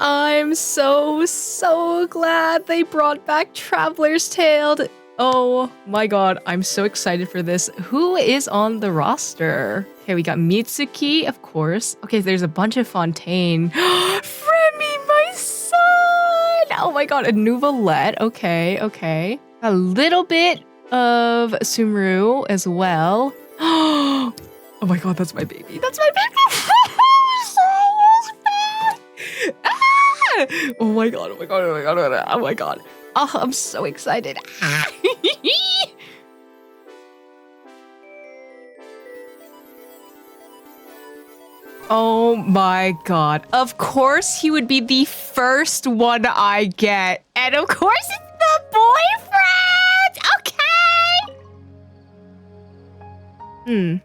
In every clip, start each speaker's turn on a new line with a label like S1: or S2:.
S1: I'm so glad they brought back Traveler's Tale. Oh my god, I'm so excited for this. Who is on the roster? Okay, we got Mitsuki, of course. Okay, there's a bunch of Fontaine. Fremi, my son! Oh my god, a Neuvillette. Okay. A little bit of Sumeru as well. Oh my god, that's my baby. That's my baby! Ah! Oh my god. Oh, I'm so excited. Oh my god. Of course he would be the first one I get. And of course it's the boyfriend! Okay!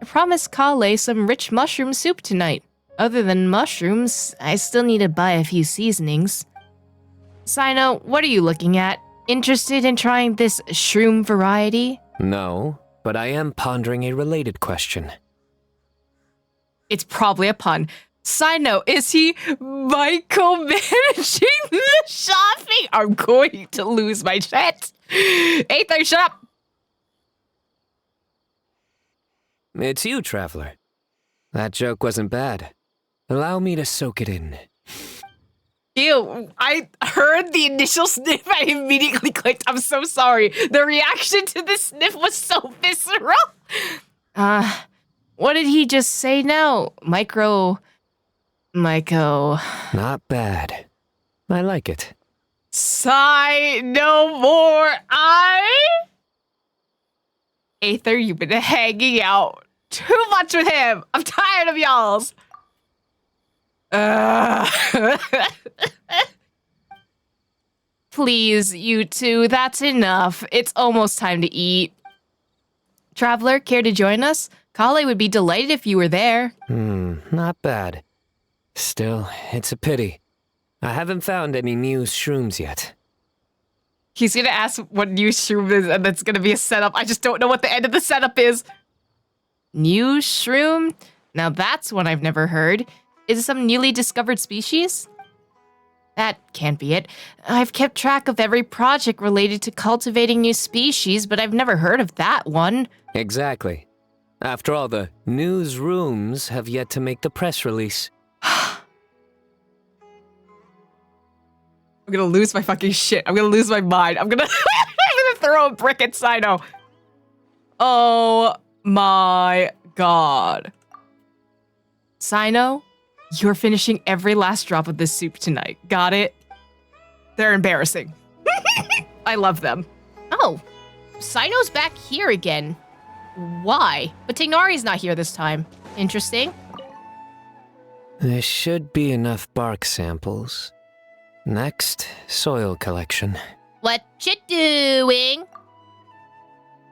S1: I promised Collei some rich mushroom soup tonight. Other than mushrooms, I still need to buy a few seasonings. Cyno, what are you looking at? Interested in trying this shroom variety?
S2: No, but I am pondering a related question.
S1: It's probably a pun. Cyno, is he micromanaging the shopping? I'm going to lose my shit. Aether, shut up.
S2: It's you, Traveler. That joke wasn't bad. Allow me to soak it in.
S1: Ew, I heard the initial sniff. I immediately clicked. I'm so sorry. The reaction to the sniff was so visceral. What did he just say now? Myco.
S2: Not bad. I like it.
S1: Sigh no more. Aether, you've been hanging out too much with him. I'm tired of y'all's. Please, you two, that's enough. It's almost time to eat. Traveler, care to join us? Collei would be delighted if you were there.
S2: Not bad. Still, it's a pity. I haven't found any new shrooms yet.
S1: He's gonna ask what new shroom is, and that's gonna be a setup. I just don't know what the end of the setup is. New shroom? Now that's one I've never heard. Is it some newly discovered species? That can't be it. I've kept track of every project related to cultivating new species, but I've never heard of that one.
S2: Exactly. After all, the newsrooms have yet to make the press release.
S1: I'm gonna lose my fucking shit. I'm gonna lose my mind. I'm gonna throw a brick at Cyno. Oh my god. Cyno, you're finishing every last drop of this soup tonight. Got it? They're embarrassing. I love them.
S3: Oh, Cyno's back here again. Why? But Tignari's not here this time. Interesting.
S2: There should be enough bark samples. Next, soil collection.
S3: What you doing?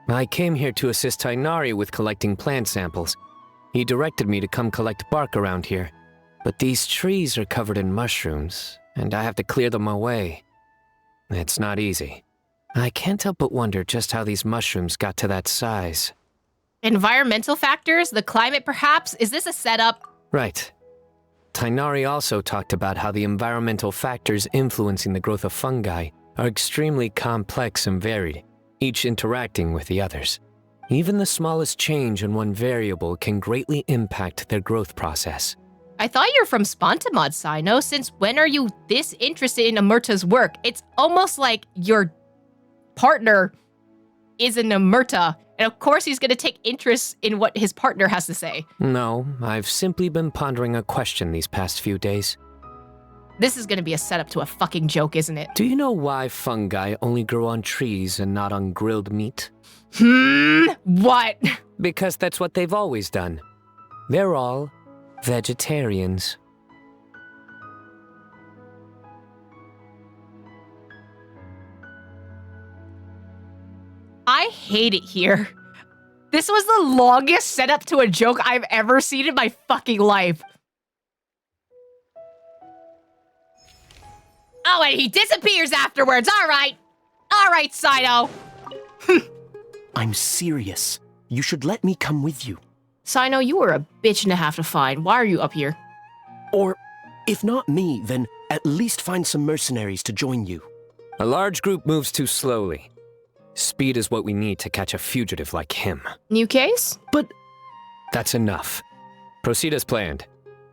S2: I came here to assist Tignari with collecting plant samples. He directed me to come collect bark around here. But these trees are covered in mushrooms, and I have to clear them away. It's not easy. I can't help but wonder just how these mushrooms got to that size.
S3: Environmental factors? The climate, perhaps? Is this a setup?
S2: Right. Tignari also talked about how the environmental factors influencing the growth of fungi are extremely complex and varied, each interacting with the others. Even the smallest change in one variable can greatly impact their growth process.
S3: I thought you were from Spontamod, Cyno. Since when are you this interested in Amurta's work? It's almost like your partner is an Amurta, and of course he's going to take interest in what his partner has to say.
S2: No, I've simply been pondering a question these past few days.
S3: This is going to be a setup to a fucking joke, isn't it?
S2: Do you know why fungi only grow on trees and not on grilled meat?
S3: What?
S2: Because that's what they've always done. They're all vegetarians.
S1: I hate it here. This was the longest setup to a joke I've ever seen in my fucking life.
S3: Oh, and he disappears afterwards. All right, Cyno.
S4: I'm serious. You should let me come with you.
S3: Cyno, you were a bitch and a half to find. Why are you up here?
S4: Or, if not me, then At least find some mercenaries to join you.
S2: A large group moves too slowly. Speed is what we need to catch a fugitive like him.
S1: New case?
S4: But
S2: That's enough. Proceed as planned.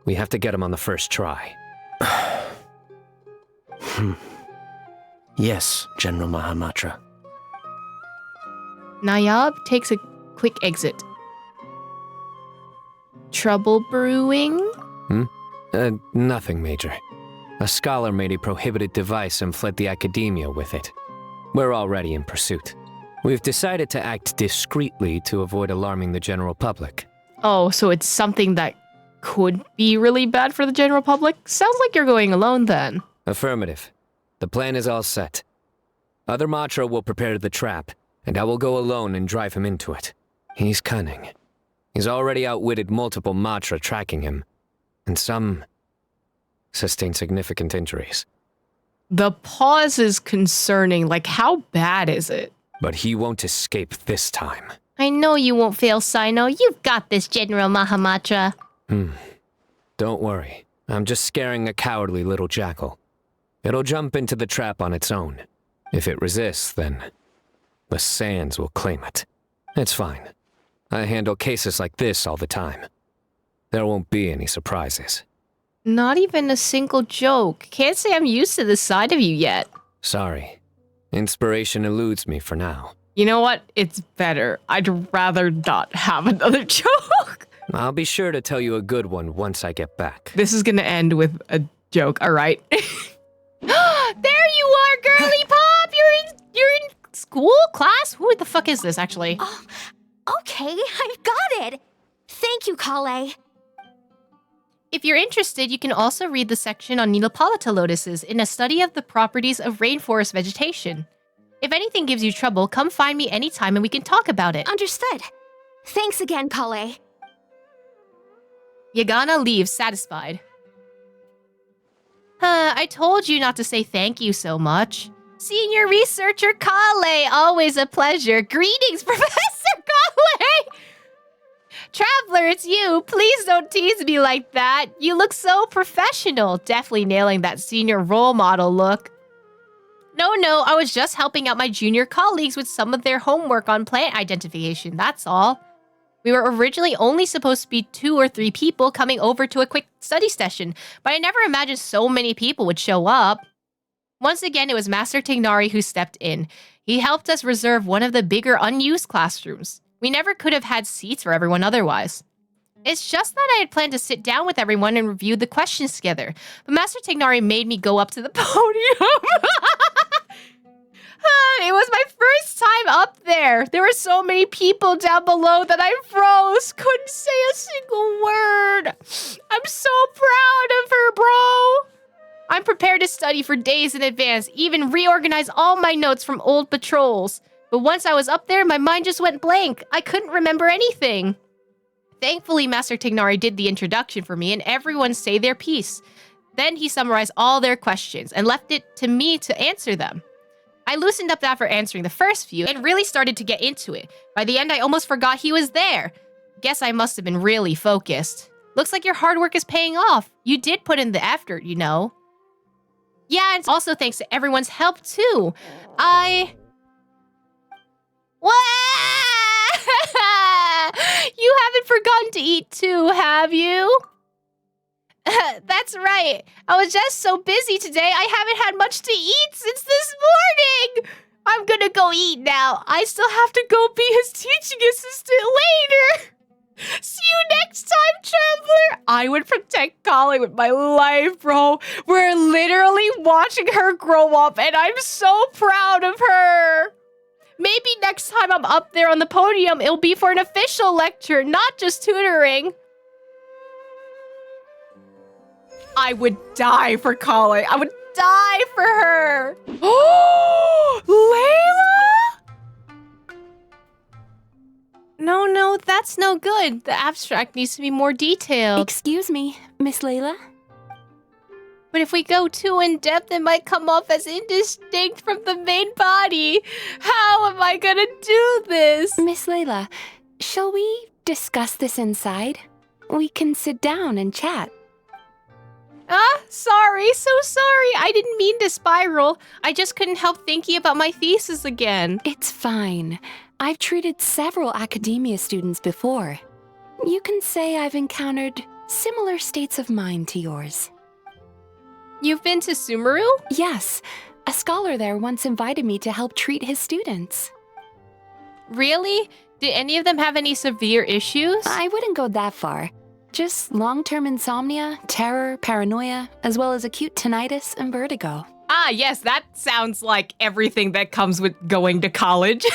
S2: We have to get him on the first try.
S4: yes, General Mahamatra.
S1: Nayab takes a quick exit. Trouble brewing?
S2: Nothing major. A scholar made a prohibited device and fled the academia with it. We're already in pursuit. We've decided to act discreetly to avoid alarming the general public.
S1: Oh, so it's something that could be really bad for the general public? Sounds like you're going alone then.
S2: Affirmative. The plan is all set. Other Matra will prepare the trap, and I will go alone and drive him into it. He's cunning. He's already outwitted multiple Matra tracking him, and some sustained significant injuries.
S1: The pause is concerning. Like, how bad is it?
S2: But he won't escape this time.
S3: I know you won't fail, Cyno. You've got this, General Mahamatra.
S2: Don't worry. I'm just scaring a cowardly little jackal. It'll jump into the trap on its own. If it resists, then the sands will claim it. It's fine. I handle cases like this all the time. There won't be any surprises.
S1: Not even a single joke. Can't say I'm used to this side of you yet.
S2: Sorry. Inspiration eludes me for now.
S1: You know what? It's better. I'd rather not have another joke.
S2: I'll be sure to tell you a good one once I get back.
S1: This is gonna end with a joke, all right?
S3: There you are, girly pop! You're in school? Class? Who the fuck is this, actually?
S5: Oh, okay, I've got it. Thank you, Collei.
S3: If you're interested, you can also read the section on Neopolita lotuses in a study of the properties of rainforest vegetation. If anything gives you trouble, come find me anytime and we can talk about it.
S5: Understood. Thanks again, Collei.
S3: Yagana leaves satisfied. I told you not to say thank you so much. Senior Researcher Collei, always a pleasure. Greetings, Professor Collei! Traveler, it's you. Please don't tease me like that. You look so professional. Definitely nailing that senior role model look. No, I was just helping out my junior colleagues with some of their homework on plant identification, that's all. We were originally only supposed to be 2 or 3 people coming over to a quick study session, but I never imagined so many people would show up. Once again, it was Master Tignari who stepped in. He helped us reserve one of the bigger unused classrooms. We never could have had seats for everyone otherwise. It's just that I had planned to sit down with everyone and review the questions together, but Master Tignari made me go up to the podium. It was my first time up there. There were so many people down below that I froze. Couldn't say a single word. I'm so proud of her, bro. I'm prepared to study for days in advance, even reorganize all my notes from old patrols. But once I was up there, my mind just went blank. I couldn't remember anything. Thankfully, Master Tignari did the introduction for me and everyone say their piece. Then he summarized all their questions and left it to me to answer them. I loosened up after answering the first few and really started to get into it. By the end, I almost forgot he was there. Guess I must have been really focused. Looks like your hard work is paying off. You did put in the effort, you know. Yeah, and also thanks to everyone's help, too. You haven't forgotten to eat, too, have you? That's right. I was just so busy today, I haven't had much to eat since this morning. I'm gonna go eat now. I still have to go be his teaching assistant later. See you next time, Traveler. I would protect Collei with my life, bro. We're literally watching her grow up, and I'm so proud of her. Maybe next time I'm up there on the podium, it'll be for an official lecture, not just tutoring. I would die for Collei. I would die for her. Oh, Layla? No, that's no good. The abstract needs to be more detailed.
S5: Excuse me, Miss Layla.
S3: But if we go too in-depth, it might come off as indistinct from the main body. How am I gonna do this?
S5: Miss Layla, shall we discuss this inside? We can sit down and chat.
S3: Sorry, so sorry. I didn't mean to spiral. I just couldn't help thinking about my thesis again.
S6: It's fine. I've treated several academia students before. You can say I've encountered similar states of mind to yours.
S3: You've been to Sumeru?
S6: Yes, a scholar there once invited me to help treat his students.
S3: Really? Did any of them have any severe issues?
S6: I wouldn't go that far. Just long-term insomnia, terror, paranoia, as well as acute tinnitus and vertigo.
S3: Ah, yes, that sounds like everything that comes with going to college.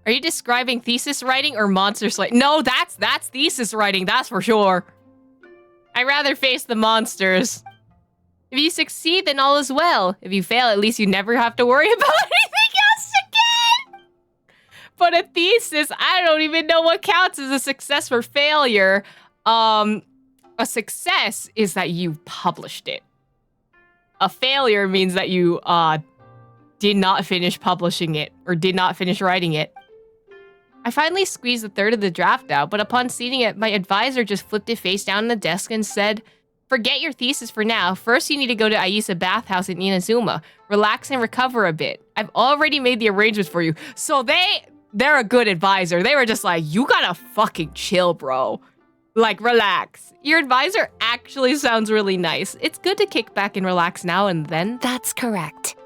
S3: Are you describing thesis writing or monster slaying? No, that's thesis writing, that's for sure. I'd rather face the monsters. If you succeed, then all is well. If you fail, at least you never have to worry about anything else again. But a thesis, I don't even know what counts as a success or failure. A success is that you published it. A failure means that you did not finish publishing it or did not finish writing it. I finally squeezed a third of the draft out, but upon seeing it, my advisor just flipped it face down on the desk and said, "Forget your thesis for now. First, you need to go to Ayisa bathhouse in Inazuma. Relax and recover a bit. I've already made the arrangements for you." So they're a good advisor. They were just like, you gotta fucking chill, bro. Like, relax. Your advisor actually sounds really nice. It's good to kick back and relax now and then.
S6: That's correct.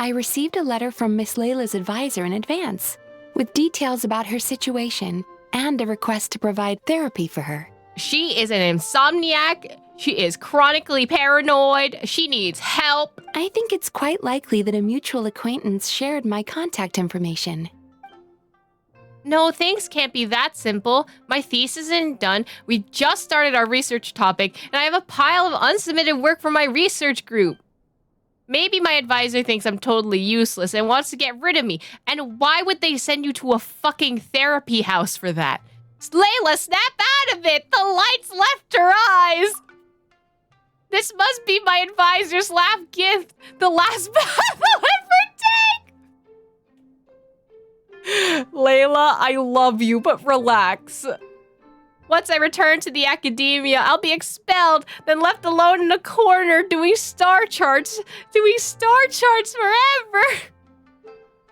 S6: I received a letter from Miss Layla's advisor in advance, with details about her situation and a request to provide therapy for her.
S3: She is an insomniac. She is chronically paranoid. She needs help.
S6: I think it's quite likely that a mutual acquaintance shared my contact information.
S3: No, things can't be that simple. My thesis isn't done. We just started our research topic, and I have a pile of unsubmitted work for my research group. Maybe my advisor thinks I'm totally useless and wants to get rid of me. And why would they send you to a fucking therapy house for that? Layla, snap out of it! The lights left her eyes! This must be my advisor's last gift. The last bath I'll ever take! Layla, I love you, but relax. Once I return to the academia, I'll be expelled, then left alone in a corner doing star charts forever.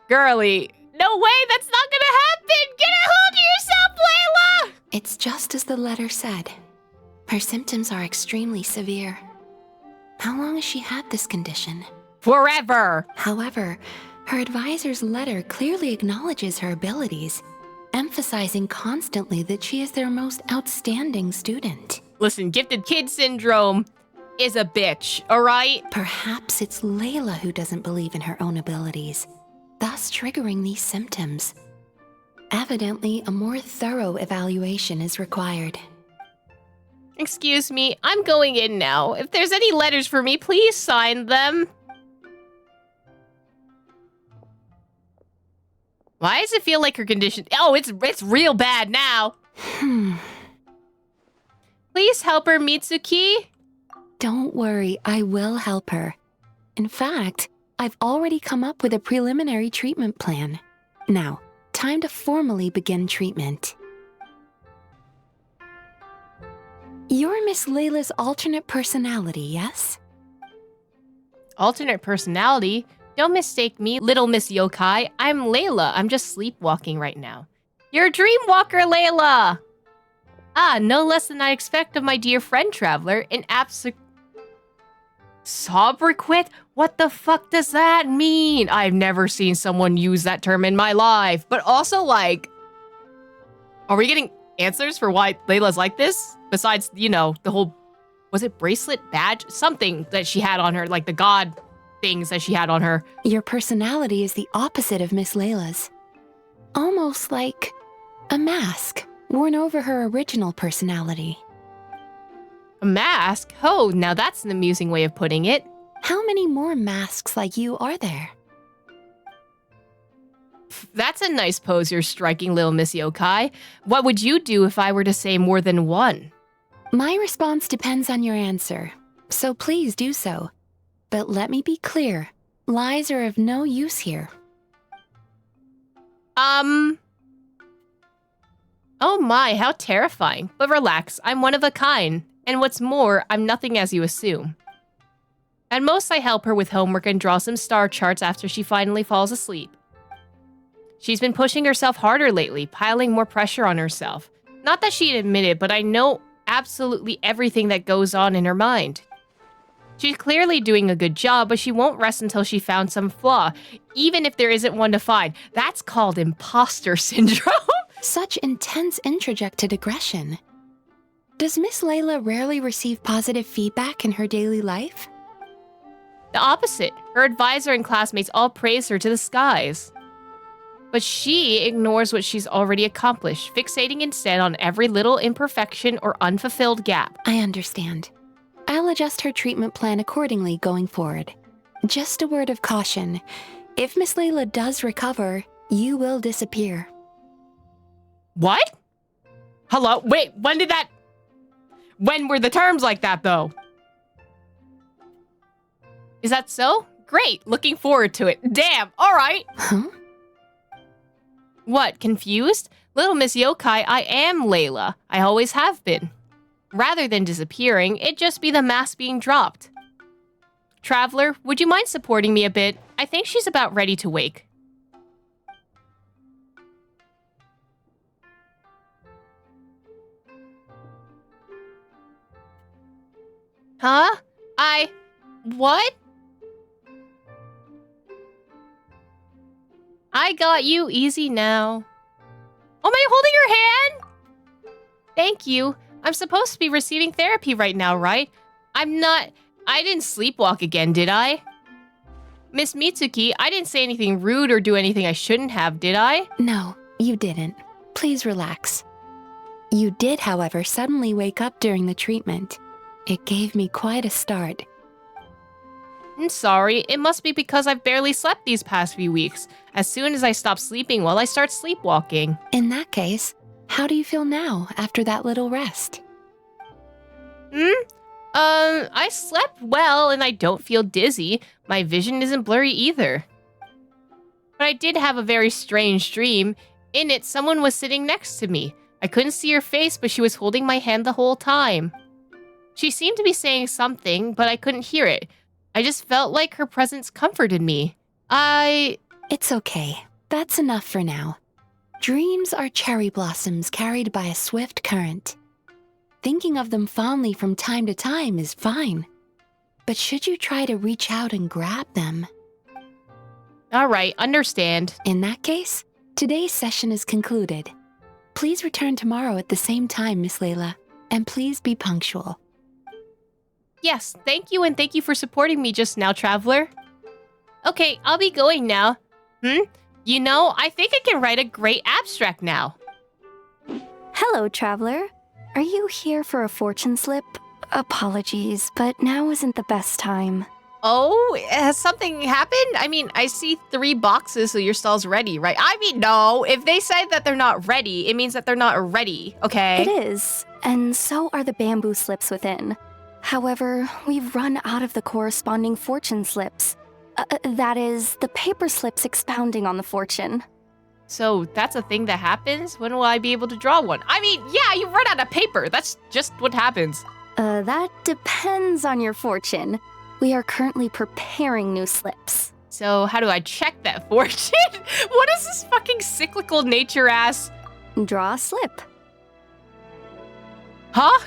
S3: Girlie, no way, that's not gonna happen! Get a hold of yourself, Layla!
S6: It's just as the letter said. Her symptoms are extremely severe. How long has she had this condition?
S3: Forever!
S6: However, her advisor's letter clearly acknowledges her abilities, emphasizing constantly that she is their most outstanding student.
S3: Listen, gifted kid syndrome is a bitch, alright?
S6: Perhaps it's Layla who doesn't believe in her own abilities, thus triggering these symptoms. Evidently, a more thorough evaluation is required.
S3: Excuse me, I'm going in now. If there's any letters for me, please sign them. Why does it feel like her condition? Oh, it's real bad now. Please help her, Mitsuki.
S6: Don't worry, I will help her. In fact, I've already come up with a preliminary treatment plan. Now, time to formally begin treatment. You're Miss Layla's alternate personality, yes?
S3: Alternate personality? Don't mistake me, little Miss Yokai. I'm Layla. I'm just sleepwalking right now. You're a dream walker, Layla! Ah, no less than I expect of my dear friend traveler, an sobriquet? What the fuck does that mean? I've never seen someone use that term in my life. But also, like, are we getting answers for why Layla's like this? Besides, you know, the whole, was it bracelet, badge? Something that she had on her, like the god things that she had on her.
S6: Your personality is the opposite of Miss Layla's. Almost like a mask worn over her original personality.
S3: A mask? Oh, now that's an amusing way of putting it.
S6: How many more masks like you are there?
S3: That's a nice pose you're striking, little Miss Yokai. What would you do if I were to say more than one?
S6: My response depends on your answer, so please do so. But let me be clear, lies are of no use here.
S3: Oh my, how terrifying. But relax, I'm one of a kind. And what's more, I'm nothing as you assume. At most, I help her with homework and draw some star charts after she finally falls asleep. She's been pushing herself harder lately, piling more pressure on herself. Not that she'd admit it, but I know absolutely everything that goes on in her mind. She's clearly doing a good job, but she won't rest until she found some flaw, even if there isn't one to find. That's called imposter syndrome.
S6: Such intense introjected aggression. Does Miss Layla rarely receive positive feedback in her daily life?
S3: The opposite. Her advisor and classmates all praise her to the skies. But she ignores what she's already accomplished, fixating instead on every little imperfection or unfulfilled gap.
S6: I understand. I'll adjust her treatment plan accordingly going forward. Just a word of caution. If Miss Layla does recover, you will disappear.
S3: What? Hello? Wait, when were the terms like that, though? Is that so? Great, looking forward to it. Damn, alright.
S6: Huh?
S3: What, confused? Little Miss Yokai, I am Layla. I always have been. Rather than disappearing, it'd just be the mask being dropped. Traveler, would you mind supporting me a bit? I think she's about ready to wake. Huh? What? I got you, easy now. Oh, am I holding your hand? Thank you. I'm supposed to be receiving therapy right now, right? I didn't sleepwalk again, did I? Miss Mitsuki, I didn't say anything rude or do anything I shouldn't have, did I?
S6: No, you didn't. Please relax. You did, however, suddenly wake up during the treatment. It gave me quite a start.
S3: I'm sorry, it must be because I've barely slept these past few weeks. As soon as I stop sleeping, I start sleepwalking.
S6: In that case, how do you feel now after that little rest?
S3: I slept well and I don't feel dizzy. My vision isn't blurry either. But I did have a very strange dream. In it, someone was sitting next to me. I couldn't see her face, but she was holding my hand the whole time. She seemed to be saying something, but I couldn't hear it. I just felt like her presence comforted me.
S6: It's okay. That's enough for now. Dreams are cherry blossoms carried by a swift current. Thinking of them fondly from time to time is fine. But should you try to reach out and grab them?
S3: Alright, understand.
S6: In that case, today's session is concluded. Please return tomorrow at the same time, Miss Layla, and please be punctual.
S3: Yes, thank you and thank you for supporting me just now, Traveler. Okay, I'll be going now. You know, I think I can write a great abstract now.
S5: Hello, Traveler. Are you here for a fortune slip? Apologies, but now isn't the best time.
S3: Oh, has something happened? I mean, I see 3 boxes, so your stall's ready, right? I mean, no. If they say that they're not ready, it means that they're not ready, okay?
S5: It is, and so are the bamboo slips within. However, we've run out of the corresponding fortune slips. That is, the paper slips expounding on the fortune.
S3: So that's a thing that happens? When will I be able to draw one? I mean, yeah, you run out of paper. That's just what happens.
S5: That depends on your fortune. We are currently preparing new slips.
S3: So how do I check that fortune? What is this fucking cyclical nature ass?
S5: Draw a slip.
S3: Huh?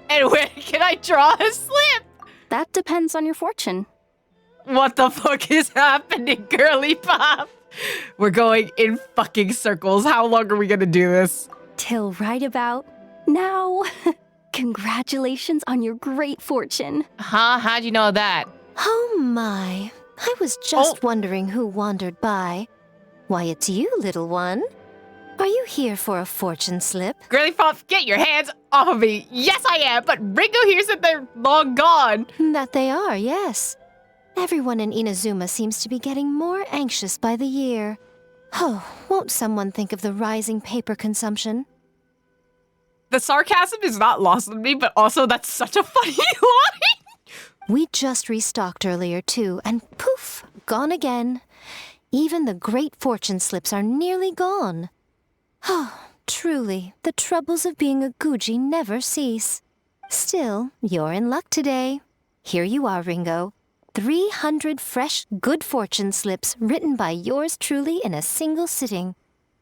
S3: And where can I draw a slip?
S5: That depends on your fortune.
S3: What the fuck is happening, girly pop? We're going in fucking circles. How long are we gonna do this?
S5: Till right about now. Congratulations on your great fortune.
S3: Huh? How'd you know that?
S7: Oh my. I was just wondering who wandered by. Why, it's you, little one. Are you here for a fortune slip?
S3: Girly pop, get your hands off of me. Yes, I am, but Ringo here said they're long gone.
S7: That they are, yes. Everyone in Inazuma seems to be getting more anxious by the year. Oh, won't someone think of the rising paper consumption?
S3: The sarcasm is not lost on me, but also that's such a funny line.
S7: We just restocked earlier too, and poof, gone again. Even the great fortune slips are nearly gone. Oh, truly, the troubles of being a Guji never cease. Still, you're in luck today. Here you are, Ringo. 300 fresh good fortune slips written by yours truly in a single sitting.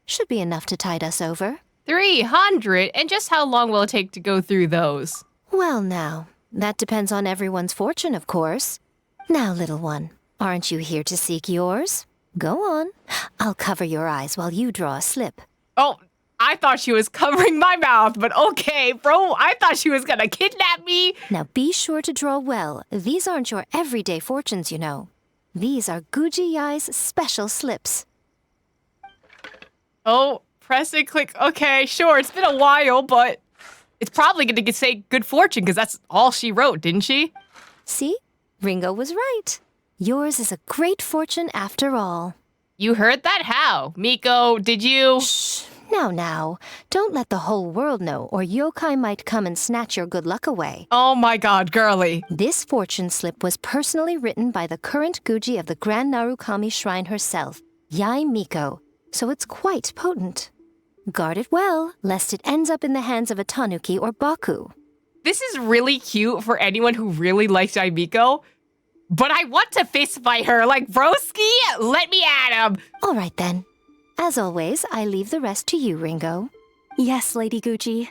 S7: Should be enough to tide us over.
S3: 300? And just how long will it take to go through those?
S7: Well now, that depends on everyone's fortune, of course. Now, little one, aren't you here to seek yours? Go on. I'll cover your eyes while you draw a slip.
S3: Oh, I thought she was covering my mouth, but okay, bro. I thought she was gonna kidnap me.
S7: Now be sure to draw well. These aren't your everyday fortunes, you know. These are Guji Yae's special slips.
S3: Oh, press and click. Okay, sure. It's been a while, but it's probably gonna say good fortune because that's all she wrote, didn't she?
S7: See? Ringo was right. Yours is a great fortune after all.
S3: You heard that? How? Miko, did you?
S7: Shh. Now. Don't let the whole world know, or yokai might come and snatch your good luck away.
S3: Oh my god, girly.
S7: This fortune slip was personally written by the current Guji of the Grand Narukami Shrine herself, Yae Miko, so it's quite potent. Guard it well, lest it ends up in the hands of a tanuki or baku.
S3: This is really cute for anyone who really likes Yae Miko, but I want to fist fight her. Like, broski, let me at him.
S7: All right then. As always, I leave the rest to you, Ringo.
S5: Yes, Lady Guji.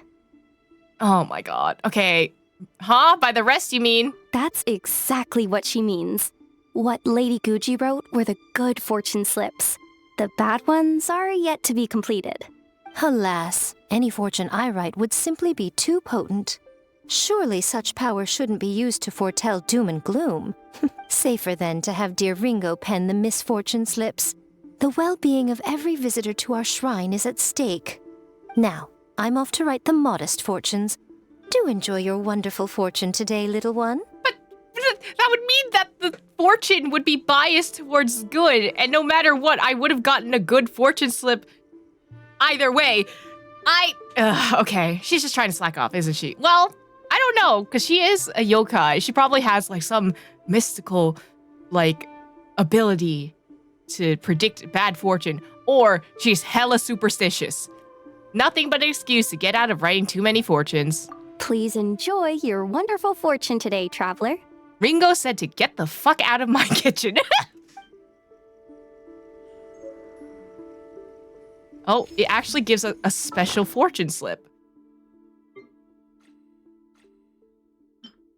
S3: Oh my god. Okay. Huh? By the rest, you mean?
S5: That's exactly what she means. What Lady Guji wrote were the good fortune slips. The bad ones are yet to be completed.
S7: Alas, any fortune I write would simply be too potent. Surely such power shouldn't be used to foretell doom and gloom. Safer then to have dear Ringo pen the misfortune slips. The well-being of every visitor to our shrine is at stake. Now, I'm off to write the modest fortunes. Do enjoy your wonderful fortune today, little one.
S3: But that would mean that the fortune would be biased towards good, and no matter what, I would have gotten a good fortune slip either way. Okay, she's just trying to slack off, isn't she? Well, I don't know, because she is a yokai. She probably has, like, some mystical, like, ability to predict bad fortune, or she's hella superstitious. Nothing but an excuse to get out of writing too many fortunes.
S5: Please enjoy your wonderful fortune today, traveler.
S3: Ringo said to get the fuck out of my kitchen. Oh, it actually gives a special fortune slip.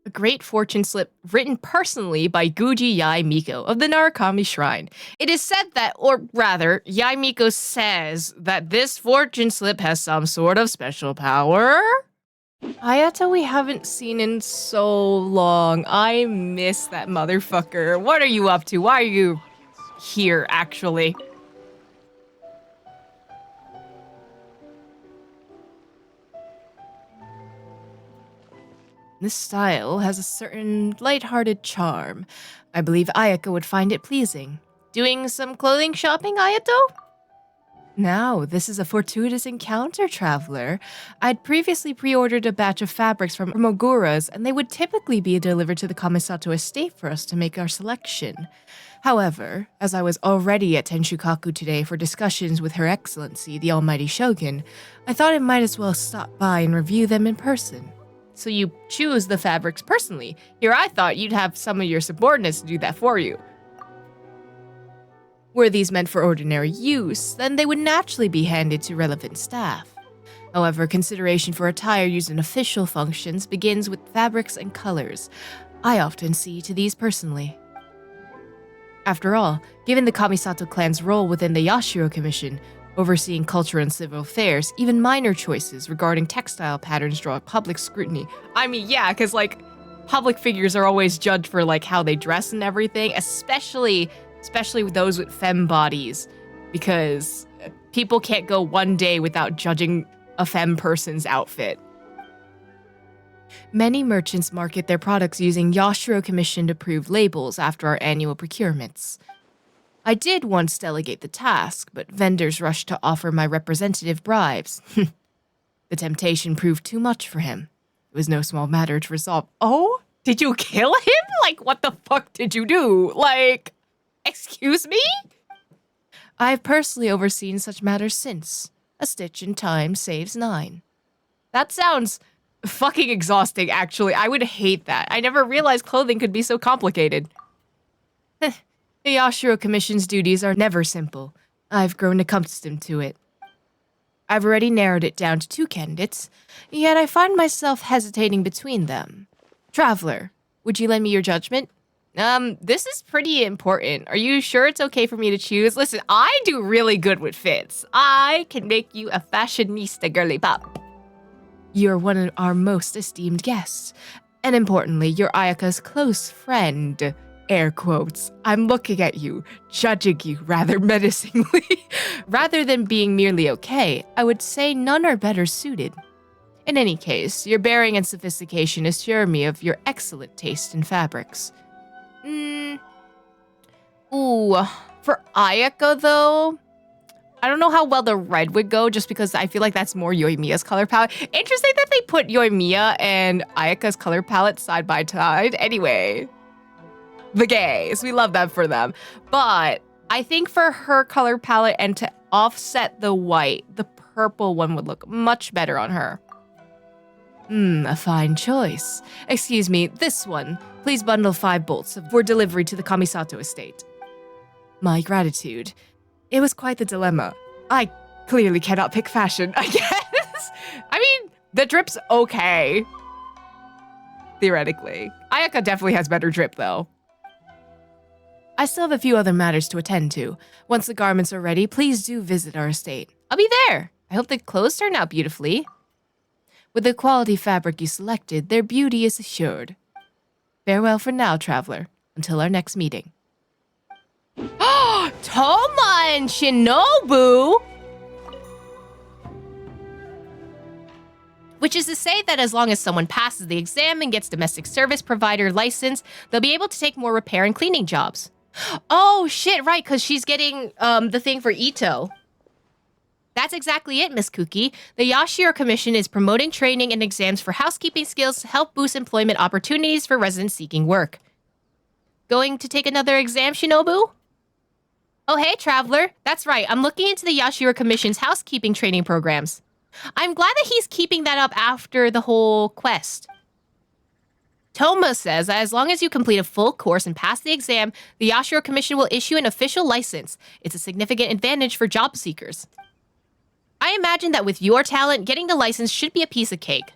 S3: A great fortune slip written personally by Guji Yae Miko of the Narukami Shrine. It is said that, or rather, Yae Miko says that this fortune slip has some sort of special power. Ayato we haven't seen in so long. I miss that motherfucker. What are you up to? Why are you here, actually? This style has a certain light-hearted charm. I believe Ayako would find it pleasing. Doing some clothing shopping, Ayato? Now, this is a fortuitous encounter, traveler. I'd previously pre-ordered a batch of fabrics from Mogura's, and they would typically be delivered to the Kamisato estate for us to make our selection. However, as I was already at Tenshukaku today for discussions with Her Excellency, the Almighty Shogun, I thought I might as well stop by and review them in person. So you choose the fabrics personally. Here I thought you'd have some of your subordinates do that for you. Were these meant for ordinary use, then they would naturally be handed to relevant staff. However, consideration for attire used in official functions begins with fabrics and colors. I often see to these personally. After all, given the Kamisato clan's role within the Yashiro Commission, overseeing culture and civil affairs, even minor choices regarding textile patterns draw public scrutiny. I mean, yeah, because, like, public figures are always judged for, like, how they dress and everything, especially with those with femme bodies, because people can't go one day without judging a femme person's outfit. Many merchants market their products using Yashiro Commission-approved labels after our annual procurements. I did once delegate the task, but vendors rushed to offer my representative bribes. The temptation proved too much for him. It was no small matter to resolve. Oh? Did you kill him? Like, what the fuck did you do? Like, excuse me? I have personally overseen such matters since. A stitch in time saves 9. That sounds fucking exhausting, actually. I would hate that. I never realized clothing could be so complicated. The Yashiro Commission's duties are never simple. I've grown accustomed to it. I've already narrowed it down to 2 candidates, yet I find myself hesitating between them. Traveler, would you lend me your judgment? This is pretty important. Are you sure it's okay for me to choose? Listen, I do really good with fits. I can make you a fashionista girly pop. You're one of our most esteemed guests. And importantly, you're Ayaka's close friend. Air quotes. I'm looking at you, judging you rather menacingly. Rather than being merely okay, I would say none are better suited. In any case, your bearing and sophistication assure me of your excellent taste in fabrics. Ooh, for Ayaka though, I don't know how well the red would go just because I feel like that's more Yoimiya's color palette. Interesting that they put Yoimiya and Ayaka's color palette side by side. Anyway, the gays, we love that for them. But I think for her color palette and to offset the white, the purple one would look much better on her. A fine choice. Excuse me, this one. Please bundle 5 bolts for delivery to the Kamisato estate. My gratitude. It was quite the dilemma. I clearly cannot pick fashion, I guess. I mean, the drip's okay. Theoretically. Ayaka definitely has better drip, though. I still have a few other matters to attend to. Once the garments are ready, please do visit our estate. I'll be there. I hope the clothes turn out beautifully. With the quality fabric you selected, their beauty is assured. Farewell for now, traveler, until our next meeting. Thoma and Shinobu! Which is to say that as long as someone passes the exam and gets domestic service provider license, they'll be able to take more repair and cleaning jobs. Oh shit, right, because she's getting the thing for Ito. That's exactly it, Miss Kuki. The Yashiro Commission is promoting training and exams for housekeeping skills to help boost employment opportunities for residents seeking work. Going to take another exam, Shinobu? Oh, hey, traveler. That's right. I'm looking into the Yashiro Commission's housekeeping training programs. I'm glad that he's keeping that up after the whole quest. Thoma says that as long as you complete a full course and pass the exam, the Yashiro Commission will issue an official license. It's a significant advantage for job seekers. I imagine that with your talent, getting the license should be a piece of cake.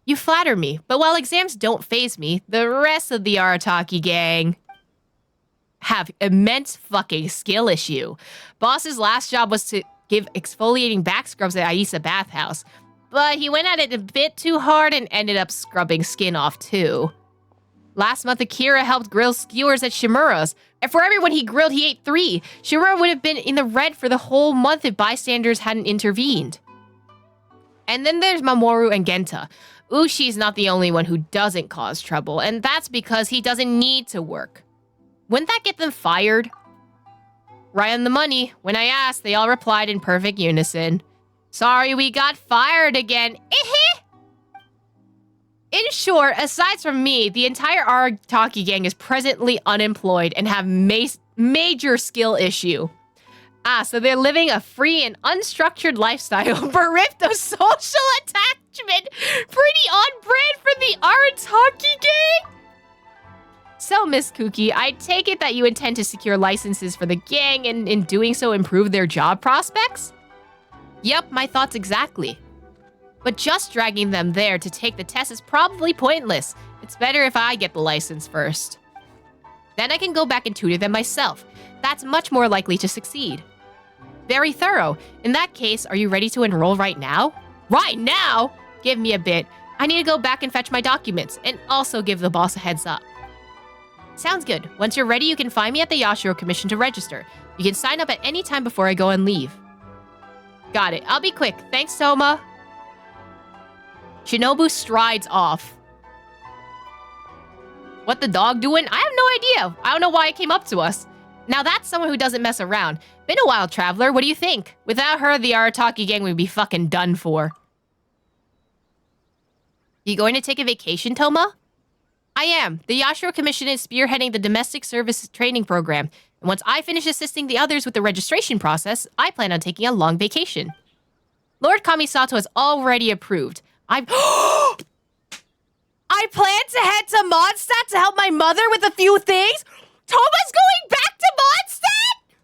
S3: You flatter me, but while exams don't faze me, the rest of the Arataki gang have immense fucking skill issue. Boss's last job was to give exfoliating back scrubs at Aisa bathhouse, but he went at it a bit too hard and ended up scrubbing skin off too. Last month, Akira helped grill skewers at Shimura's, and for everyone he grilled, he ate 3. Shimura would have been in the red for the whole month if bystanders hadn't intervened. And then there's Mamoru and Genta. Ushi's not the only one who doesn't cause trouble, and that's because he doesn't need to work. Wouldn't that get them fired? Right on the money. When I asked, they all replied in perfect unison. Sorry, we got fired again. In short, aside from me, the entire Arataki gang is presently unemployed and have major skill issue. So they're living a free and unstructured lifestyle, bereft of social attachment. Pretty on brand for the Arataki gang. So, Miss Kuki, I take it that you intend to secure licenses for the gang and in doing so improve their job prospects? Yep, my thoughts exactly. But just dragging them there to take the test is probably pointless. It's better if I get the license first. Then I can go back and tutor them myself. That's much more likely to succeed. Very thorough. In that case, are you ready to enroll right now? Right now? Give me a bit. I need to go back and fetch my documents, and also give the boss a heads up. Sounds good. Once you're ready, you can find me at the Yashiro Commission to register. You can sign up at any time before I go and leave. Got it. I'll be quick. Thanks, Thoma. Shinobu strides off. What the dog doing? I have no idea. I don't know why it came up to us. Now that's someone who doesn't mess around. Been a while, traveler. What do you think? Without her, the Arataki gang would be fucking done for. You going to take a vacation, Thoma? I am. The Yashiro Commission is spearheading the domestic service training program. And once I finish assisting the others with the registration process, I plan on taking a long vacation. Lord Kamisato has already approved. I plan to head to Mondstadt to help my mother with a few things. Thoma's going back to Mondstadt?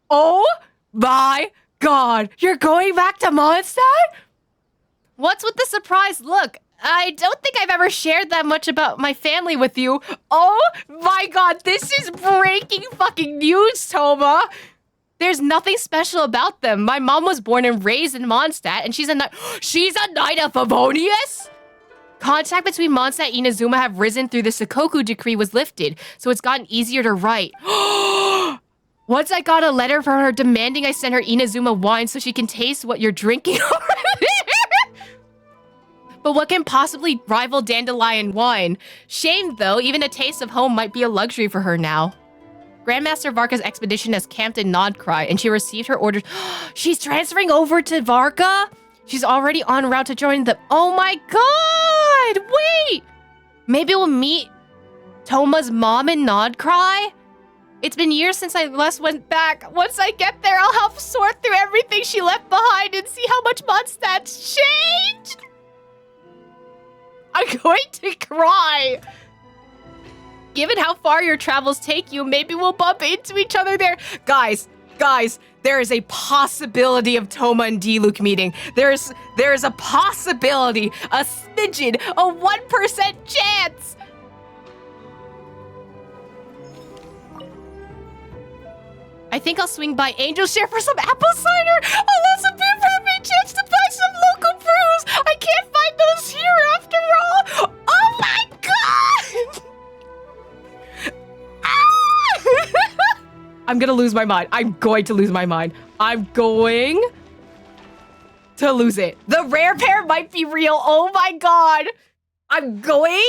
S3: Oh my god, you're going back to Mondstadt? What's with the surprised look? I don't think I've ever shared that much about my family with you. Oh my god, this is breaking fucking news, Thoma. There's nothing special about them. My mom was born and raised in Mondstadt, and she's a Knight of Favonius? Contact between Mondstadt and Inazuma have risen through the Sakoku decree was lifted, so it's gotten easier to write. Once I got a letter from her demanding I send her Inazuma wine so she can taste what you're drinking over there. But what can possibly rival dandelion wine? Shame though, even a taste of home might be a luxury for her now. Grandmaster Varka's expedition has camped in Nodcry, and she received her orders. She's transferring over to Varka? She's already en route to join the— Oh my god! Wait! Maybe we'll meet Thoma's mom in Nodcry? It's been years since I last went back. Once I get there, I'll help sort through everything she left behind and see how much Mondstadt's changed! I'm going to cry! Given how far your travels take you, maybe we'll bump into each other there. Guys, there is a possibility of Thoma and Diluc meeting. There is a possibility, a smidgen, a 1% chance. I think I'll swing by Angel Share for some apple cider. I'll also be a perfect chance to buy some local brews. I can't find those here after all. Oh my god! I'm gonna lose my mind. I'm going to lose my mind. I'm going to lose it. The rare pair might be real. Oh my god. I'm going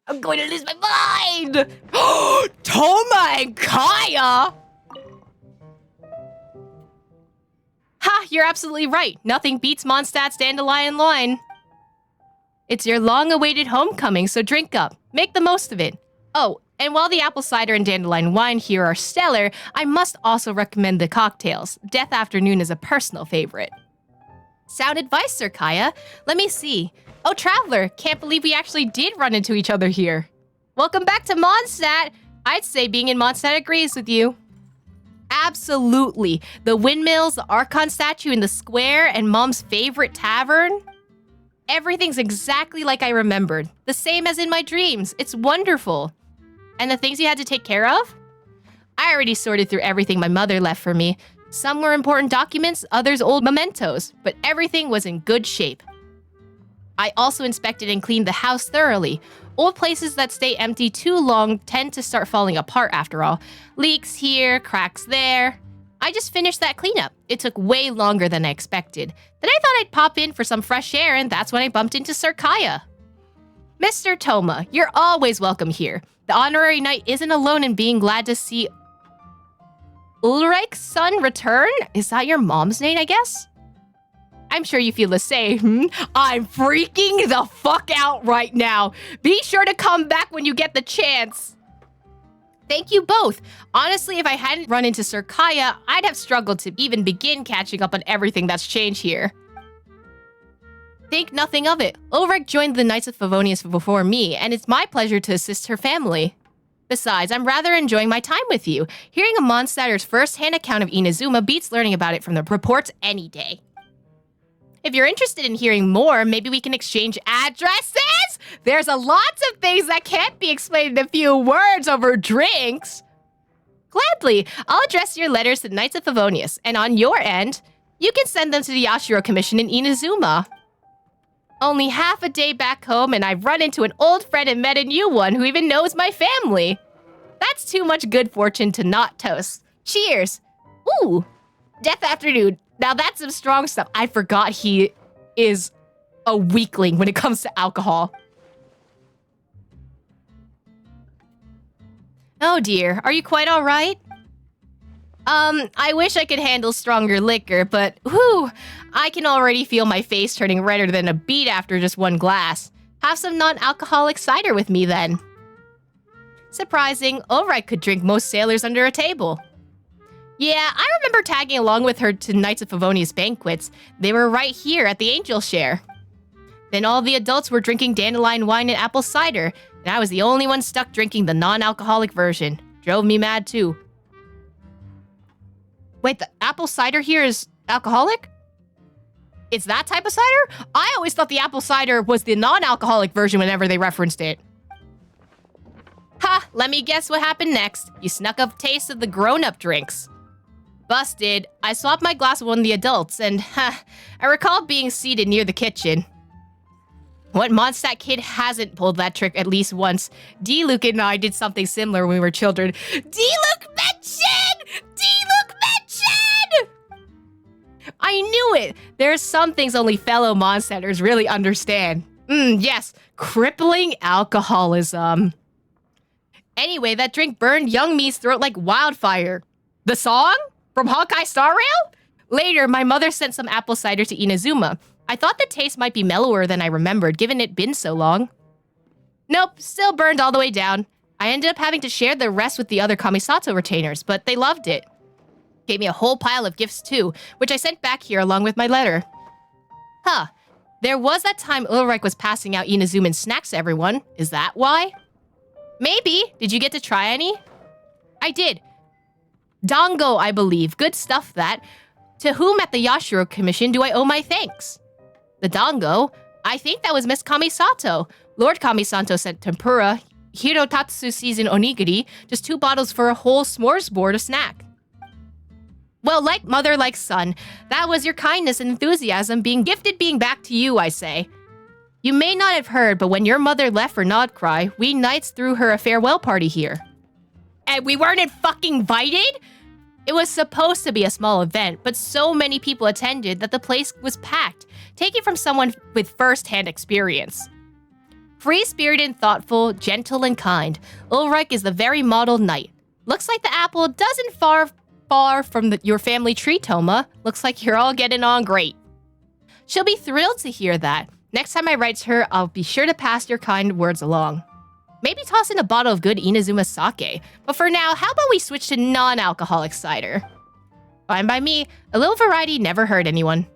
S3: to lose my mind. Thoma and Kaya. Ha, you're absolutely right. Nothing beats Mondstadt's dandelion wine. It's your long-awaited homecoming, so drink up. Make the most of it. Oh, and while the apple cider and dandelion wine here are stellar, I must also recommend the cocktails. Death Afternoon is a personal favorite. Sound advice, Sir Kaya. Let me see. Oh, Traveler, can't believe we actually did run into each other here. Welcome back to Mondstadt. I'd say being in Mondstadt agrees with you. Absolutely. The windmills, the Archon statue in the square, and Mom's favorite tavern. Everything's exactly like I remembered. The same as in my dreams. It's wonderful. And the things you had to take care of? I already sorted through everything my mother left for me. Some were important documents, others old mementos, but everything was in good shape. I also inspected and cleaned the house thoroughly. Old places that stay empty too long tend to start falling apart after all. Leaks here, cracks there. I just finished that cleanup. It took way longer than I expected. Then I thought I'd pop in for some fresh air, and that's when I bumped into Sir Kaya. Mr. Thoma, you're always welcome here. The honorary knight isn't alone in being glad to see Ulrich's son return? Is that your mom's name, I guess? I'm sure you feel the same. I'm freaking the fuck out right now. Be sure to come back when you get the chance. Thank you both. Honestly, if I hadn't run into Sir Kaya, I'd have struggled to even begin catching up on everything that's changed here. Think nothing of it. Ulrich joined the Knights of Favonius before me, and it's my pleasure to assist her family. Besides, I'm rather enjoying my time with you. Hearing a Mondstadter's first-hand account of Inazuma beats learning about it from the reports any day. If you're interested in hearing more, maybe we can exchange addresses? There's a lots of things that can't be explained in a few words over drinks. Gladly, I'll address your letters to the Knights of Favonius, and on your end, you can send them to the Yashiro Commission in Inazuma. Only half a day back home, and I've run into an old friend and met a new one who even knows my family. That's too much good fortune to not toast. Cheers. Ooh, Death Afternoon. Now that's some strong stuff. I forgot he is a weakling when it comes to alcohol. Oh dear, are you quite all right? I wish I could handle stronger liquor, but whew, I can already feel my face turning redder than a beet after just one glass. Have some non-alcoholic cider with me then. Surprising, Ulrich could drink most sailors under a table. Yeah, I remember tagging along with her to Knights of Favonius banquets. They were right here at the Angel Share. Then all the adults were drinking dandelion wine and apple cider, and I was the only one stuck drinking the non-alcoholic version. Drove me mad too. Wait, the apple cider here is alcoholic? It's that type of cider? I always thought the apple cider was the non-alcoholic version whenever they referenced it. Ha, let me guess what happened next. You snuck a taste of the grown-up drinks. Busted. I swapped my glass with one of the adults, and I recall being seated near the kitchen. What Mondstadt kid hasn't pulled that trick at least once? D-Luke and I did something similar when we were children. D-Luke mention! D-Luke mention! I knew it! There are some things only fellow Mondstadters really understand. Yes, crippling alcoholism. Anyway, that drink burned young me's throat like wildfire. The song? From Honkai Star Rail? Later, my mother sent some apple cider to Inazuma. I thought the taste might be mellower than I remembered, given it been so long. Nope, still burned all the way down. I ended up having to share the rest with the other Kamisato retainers, but they loved it. Gave me a whole pile of gifts too, which I sent back here along with my letter. Huh. There was that time Ulrich was passing out Inazuman snacks to everyone. Is that why? Maybe. Did you get to try any? I did. Dango, I believe. Good stuff, that. To whom at the Yashiro Commission do I owe my thanks? The dango? I think that was Miss Kamisato. Lord Kamisato sent tempura, Hirotatsu seasoned onigiri, just 2 bottles for a whole smorgasbord of snack. Well, like mother, like son, that was your kindness and enthusiasm being gifted being back to you, I say. You may not have heard, but when your mother left for Nodcry, we knights threw her a farewell party here. And we weren't fucking invited? It was supposed to be a small event, but so many people attended that the place was packed. Take it from someone with first-hand experience. Free-spirited and thoughtful, gentle and kind, Ulrich is the very model knight. Looks like the apple doesn't far from your family tree, Thoma. Looks like you're all getting on great. She'll be thrilled to hear that. Next time I write to her, I'll be sure to pass your kind words along. Maybe toss in a bottle of good Inazuma sake. But for now, how about we switch to non-alcoholic cider? Fine by me. A little variety never hurt anyone.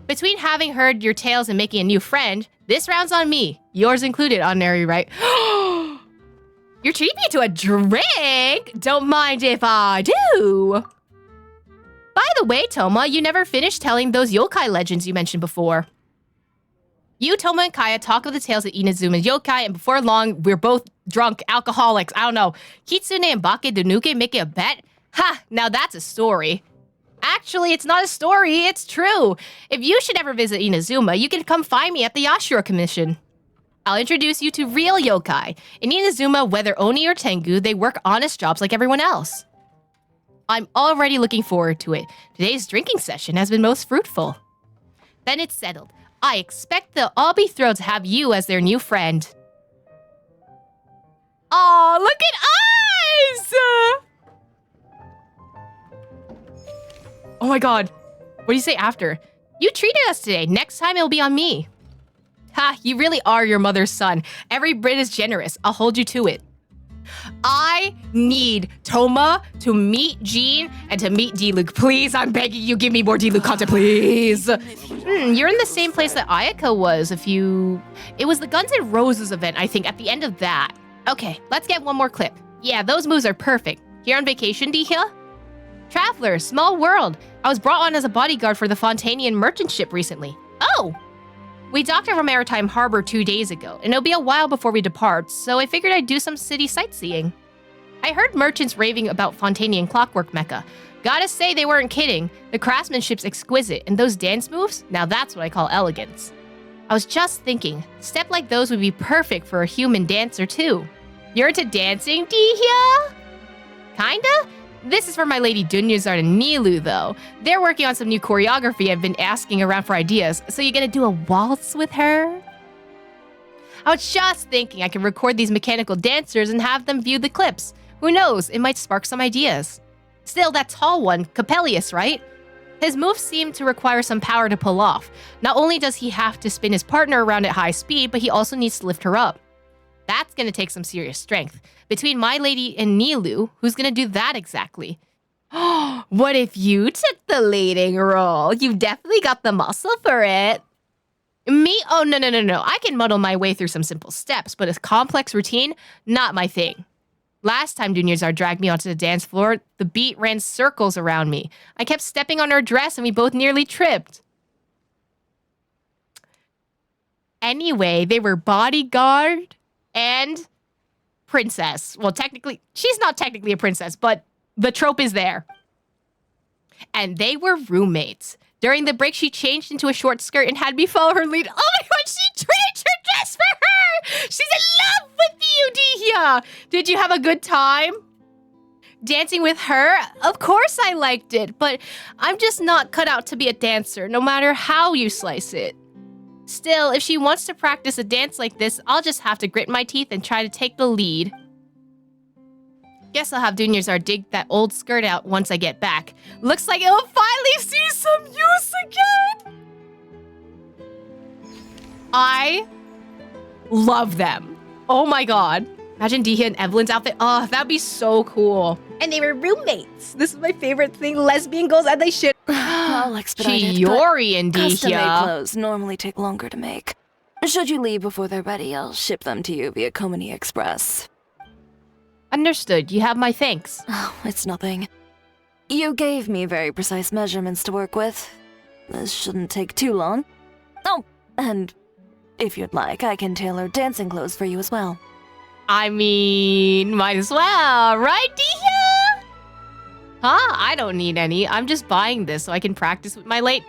S3: Between having heard your tales and making a new friend, this round's on me. Yours included, honorary right. You're treating me to a drink? Don't mind if I do. By the way, Thoma, you never finished telling those yokai legends you mentioned before. You, Thoma, and Kaya talk of the tales of Inazuma's yokai, and before long, we're both drunk alcoholics. I don't know. Kitsune and Bake Danuke making a bet? Ha! Now that's a story. Actually, it's not a story, it's true. If you should ever visit Inazuma, you can come find me at the Yashiro Commission. I'll introduce you to real yokai. In Inazuma, whether Oni or Tengu, they work honest jobs like everyone else. I'm already looking forward to it. Today's drinking session has been most fruitful. Then it's settled. I expect they'll all be thrilled to have you as their new friend. Aw, look at us! Oh my god. What do you say after? You treated us today. Next time it'll be on me. Ha, you really are your mother's son. Every bit is generous. I'll hold you to it. I need Thoma to meet Jean and to meet D-Luke. Please, I'm begging you, give me more D-Luke content, please. You're in the same place that Ayako was It was the Guns N' Roses event, I think, at the end of that. Okay, let's get one more clip. Yeah, those moves are perfect. Here on vacation, Dehya? Traveler, small world. I was brought on as a bodyguard for the Fontainian merchant ship recently. Oh! We docked over Maritime Harbor 2 days ago, and it'll be a while before we depart, so I figured I'd do some city sightseeing. I heard merchants raving about Fontainian clockwork mecca. Gotta say they weren't kidding. The craftsmanship's exquisite, and those dance moves? Now that's what I call elegance. I was just thinking, steps like those would be perfect for a human dancer too. You're into dancing, Dehya? Kinda? This is for my lady Dunyazar and Nilu, though. They're working on some new choreography. I've been asking around for ideas. So you gonna do a waltz with her? I was just thinking I could record these mechanical dancers and have them view the clips. Who knows, it might spark some ideas. Still, that tall one, Coppelius, right? His moves seem to require some power to pull off. Not only does he have to spin his partner around at high speed, but he also needs to lift her up. That's gonna take some serious strength. Between my lady and Nilu, who's gonna do that exactly? What if you took the leading role? You've definitely got the muscle for it. Me? Oh, no. I can muddle my way through some simple steps, but a complex routine, not my thing. Last time Dunyarzad dragged me onto the dance floor, the beat ran circles around me. I kept stepping on her dress and we both nearly tripped. Anyway, they were bodyguard and princess. Well, technically, she's not technically a princess, but the trope is there. And they were roommates. During the break, she changed into a short skirt and had me follow her lead. Oh my god, she traded her dress for her! She's in love with you, Dehya! Did you have a good time? Dancing with her? Of course I liked it, but I'm just not cut out to be a dancer, no matter how you slice it. Still, if she wants to practice a dance like this, I'll just have to grit my teeth and try to take the lead. Guess I'll have Dunyarzad dig that old skirt out once I get back. Looks like it'll finally see some use again! I love them. Oh my god. Imagine Dehya and Evelyn's outfit. Oh, that'd be so cool. And they were roommates. This is my favorite thing. Lesbian girls, and they should.
S8: I'll expedite it,
S3: Chiori and
S8: but custom-made
S3: Dehya.
S8: clothes normally take longer to make. Should you leave before they're ready, I'll ship them to you via Komini Express.
S3: Understood. You have my thanks.
S8: Oh, it's nothing. You gave me very precise measurements to work with. This shouldn't take too long. Oh, and if you'd like, I can tailor dancing clothes for you as well.
S3: I mean, might as well, right, Dehya? Huh? I don't need any. I'm just buying this so I can practice with my late...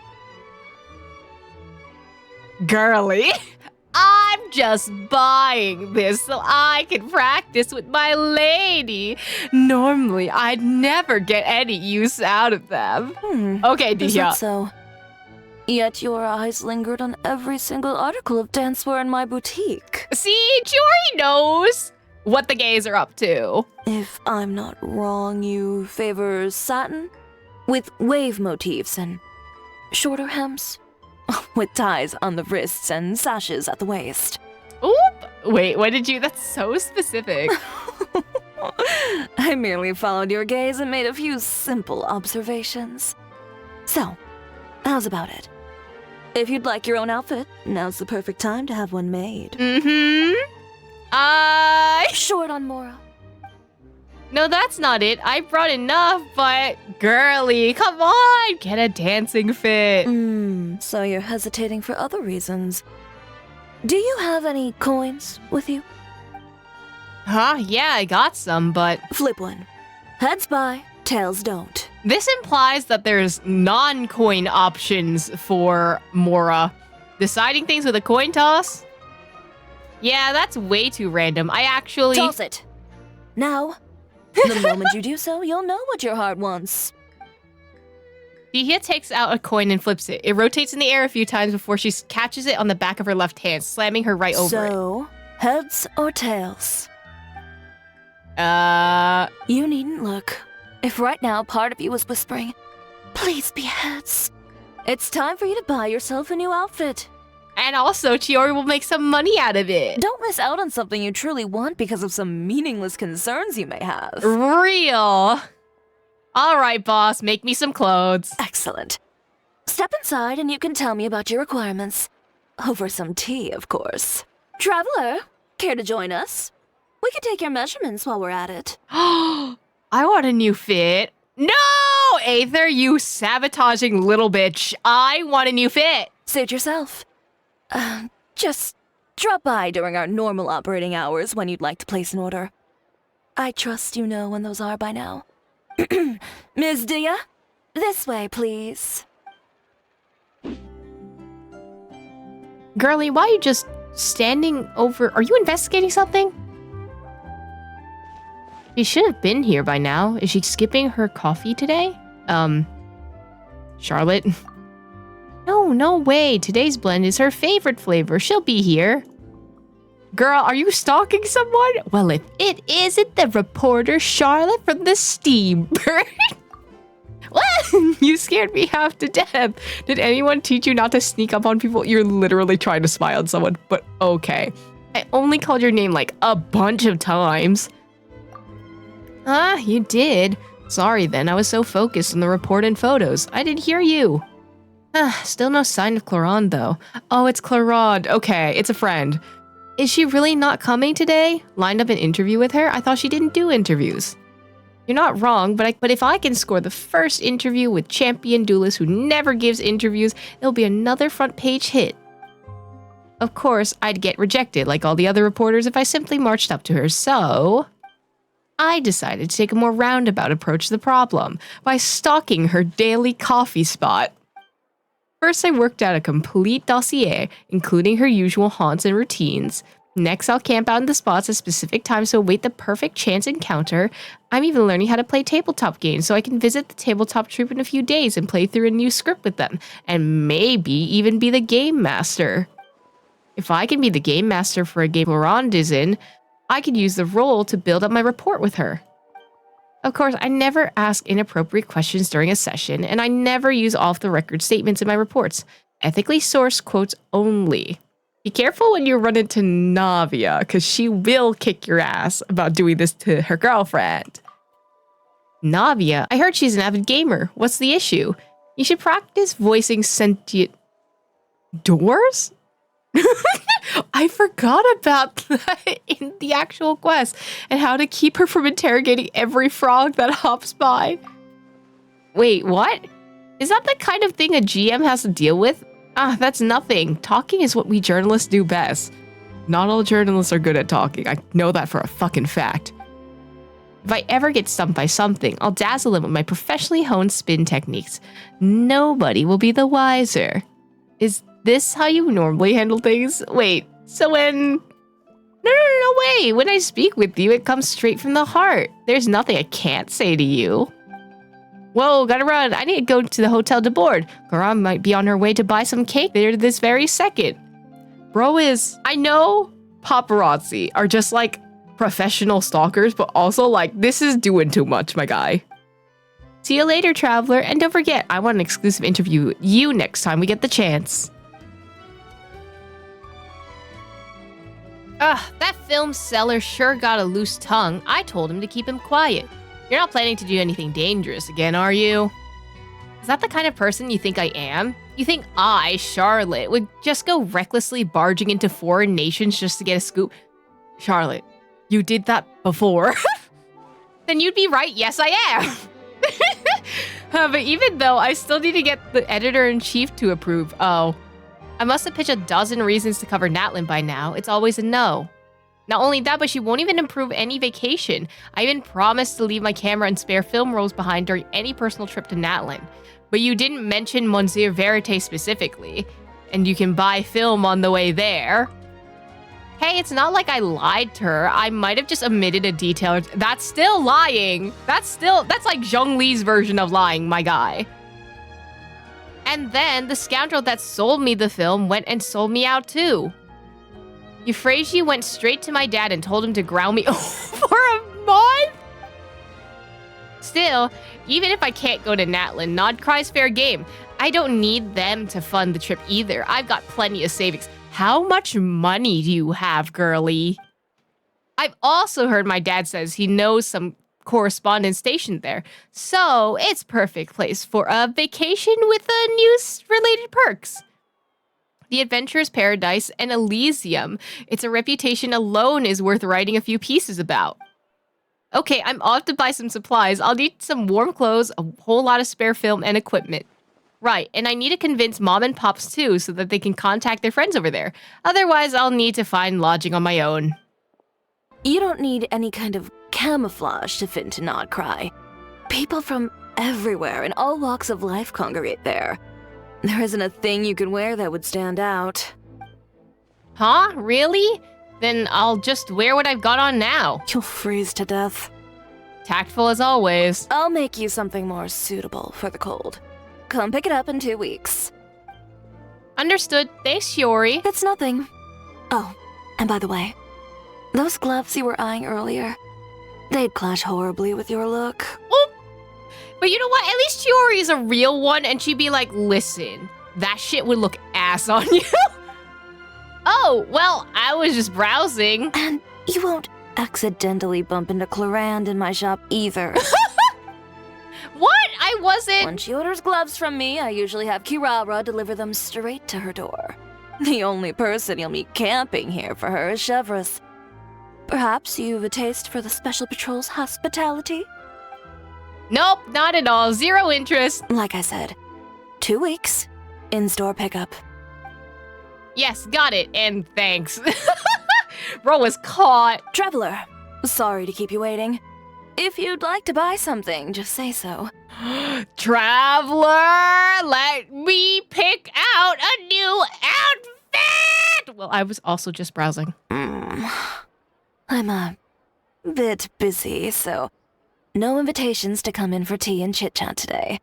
S3: Girly. I'm just buying this so I can practice with my lady. Normally, I'd never get any use out of them. Okay,
S8: Is that
S3: Dehya.
S8: so? Yet your eyes lingered on every single article of dancewear in my boutique.
S3: See, Chiori knows what the gays are up to.
S8: If I'm not wrong, you favor satin? With wave motifs and shorter hems? With ties on the wrists and sashes at the waist.
S3: Oop. Wait, what did you... That's so specific.
S8: I merely followed your gaze and made a few simple observations. So, how's about it? If you'd like your own outfit, now's the perfect time to have one made. Short on Mora.
S3: No, that's not it. I brought enough, but... Girly, come on! Get a dancing fit.
S8: So you're hesitating for other reasons. Do you have any coins with you?
S3: Huh? Yeah, I got some, but...
S8: Flip one. Heads buy, tails don't.
S3: This implies that there's non-coin options for Mora. Deciding things with a coin toss? Yeah, that's way too random. I actually...
S8: Toss it. Now. The moment you do so, you'll know what your heart wants.
S3: Dehya takes out a coin and flips it. It rotates in the air a few times before she catches it on the back of her left hand, slamming her right over it.
S8: So, heads or tails? You needn't look. If right now part of you was whispering, please be heads, it's time for you to buy yourself a new outfit.
S3: And also, Chiori will make some money out of it.
S8: Don't miss out on something you truly want because of some meaningless concerns you may have.
S3: Real. All right, boss, make me some clothes.
S8: Excellent. Step inside and you can tell me about your requirements. Over some tea, of course. Traveler, care to join us? We can take your measurements while we're at it.
S3: I want a new fit. No, Aether, you sabotaging little bitch. I want a new fit.
S8: Suit yourself. Just drop by during our normal operating hours when you'd like to place an order. I trust you know when those are by now. Ms. Dehya, this way, please.
S3: Girly, why are you just standing over... Are you investigating something? She should have been here by now. Is she skipping her coffee today? Charlotte? No way. Today's blend is her favorite flavor. She'll be here. Girl, are you stalking someone? Well, if it isn't the reporter Charlotte from the Steambird. What? You scared me half to death. Did anyone teach you not to sneak up on people? You're literally trying to spy on someone, but okay. I only called your name like a bunch of times. You did. Sorry then, I was so focused on the report and photos. I didn't hear you. Still no sign of Claude though. Oh, it's Claude. Okay, it's a friend. Is she really not coming today? Lined up an interview with her? I thought she didn't do interviews. You're not wrong, but if I can score the first interview with champion duelist who never gives interviews, it'll be another front page hit. Of course, I'd get rejected like all the other reporters if I simply marched up to her, so I decided to take a more roundabout approach to the problem by stalking her daily coffee spot. First, I worked out a complete dossier, including her usual haunts and routines. Next, I'll camp out in the spots at specific times to await the perfect chance encounter. I'm even learning how to play tabletop games so I can visit the tabletop troupe in a few days and play through a new script with them, and maybe even be the game master. If I can be the game master for a game Laurent is in, I could use the role to build up my rapport with her. Of course, I never ask inappropriate questions during a session, and I never use off-the-record statements in my reports. Ethically sourced quotes only. Be careful when you run into Navia, because she will kick your ass about doing this to her girlfriend. Navia, I heard she's an avid gamer. What's the issue? You should practice voicing sentient doors? I forgot about that in the actual quest and how to keep her from interrogating every frog that hops by. Wait, what? Is that the kind of thing a GM has to deal with? That's nothing. Talking is what we journalists do best. Not all journalists are good at talking. I know that for a fucking fact. If I ever get stumped by something, I'll dazzle them with my professionally honed spin techniques. Nobody will be the wiser. Is this how you normally handle things? Wait, so when... No way. When I speak with you, it comes straight from the heart. There's nothing I can't say to you. Whoa, gotta run. I need to go to the Hotel de Board. Garam might be on her way to buy some cake there this very second. Bro is... I know paparazzi are just like professional stalkers, but also like, this is doing too much, my guy. See you later, traveler. And don't forget, I want an exclusive interview with you next time we get the chance. That film seller sure got a loose tongue. I told him to keep him quiet. You're not planning to do anything dangerous again, are you? Is that the kind of person you think I am? You think I, Charlotte, would just go recklessly barging into foreign nations just to get a scoop? Charlotte, you did that before. Then you'd be right, yes I am. But even though, I still need to get the editor-in-chief to approve. Oh. I must have pitched a dozen reasons to cover Natlan by now. It's always a no. Not only that, but she won't even approve any vacation. I even promised to leave my camera and spare film rolls behind during any personal trip to Natlan. But you didn't mention Monsieur Verite specifically. And you can buy film on the way there. Hey, it's not like I lied to her. I might have just omitted a detail. That's still lying. That's like Zhongli's version of lying, my guy. And then the scoundrel that sold me the film went and sold me out too. Euphrasia went straight to my dad and told him to ground me for a month? Still, even if I can't go to Natlan, Nod cries fair game. I don't need them to fund the trip either. I've got plenty of savings. How much money do you have, girlie? I've also heard my dad says he knows some correspondent stationed there, so it's perfect place for a vacation with news-related perks. The Adventurer's Paradise and Elysium. It's a reputation alone is worth writing a few pieces about. Okay, I'm off to buy some supplies. I'll need some warm clothes, a whole lot of spare film, and equipment. Right, and I need to convince Mom and Pops too so that they can contact their friends over there. Otherwise, I'll need to find lodging on my own.
S8: You don't need any kind of camouflage to fit into Nod Cry. People from everywhere in all walks of life congregate there. There isn't a thing you can wear that would stand out.
S3: Huh? Really? Then I'll just wear what I've got on now.
S8: You'll freeze to death.
S3: Tactful as always.
S8: I'll make you something more suitable for the cold. Come pick it up in 2 weeks.
S3: Understood. Thanks, Shiori.
S8: It's nothing. Oh, and by the way, those gloves you were eyeing earlier, they'd clash horribly with your look.
S3: Oh, but you know what? At least Shiori is a real one, and she'd be like, listen, that shit would look ass on you. Oh, well, I was just browsing.
S8: And you won't accidentally bump into Clarand in my shop either.
S3: What? I wasn't.
S8: When she orders gloves from me, I usually have Kirara deliver them straight to her door. The only person you'll meet camping here for her is Chevreuse. Perhaps you've a taste for the Special Patrol's hospitality?
S3: Nope, not at all. Zero interest.
S8: Like I said, 2 weeks, in-store pickup.
S3: Yes, got it, and thanks. Bro was caught.
S8: Traveler, sorry to keep you waiting. If you'd like to buy something, just say so.
S3: Traveler, let me pick out a new outfit! Well, I was also just browsing.
S8: I'm a bit busy, so no invitations to come in for tea and chit-chat today.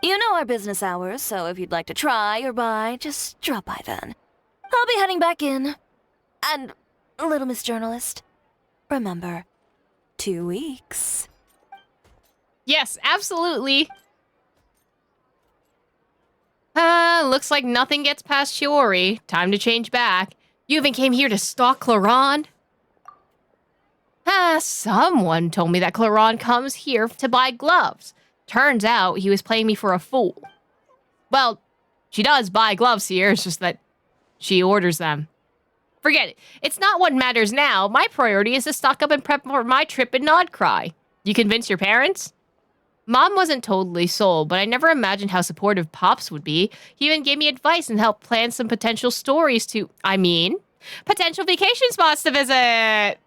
S8: You know our business hours, so if you'd like to try or buy, just drop by then. I'll be heading back in. And, little Miss Journalist, remember, 2 weeks.
S3: Yes, absolutely. Looks like nothing gets past Shiori. Time to change back. You even came here to stalk Claron? Someone told me that Claron comes here to buy gloves. Turns out he was playing me for a fool. Well, she does buy gloves here, it's just that she orders them. Forget it. It's not what matters now. My priority is to stock up and prep for my trip in Nodcry. You convince your parents? Mom wasn't totally sold, but I never imagined how supportive Pops would be. He even gave me advice and helped plan some potential potential vacation spots to visit.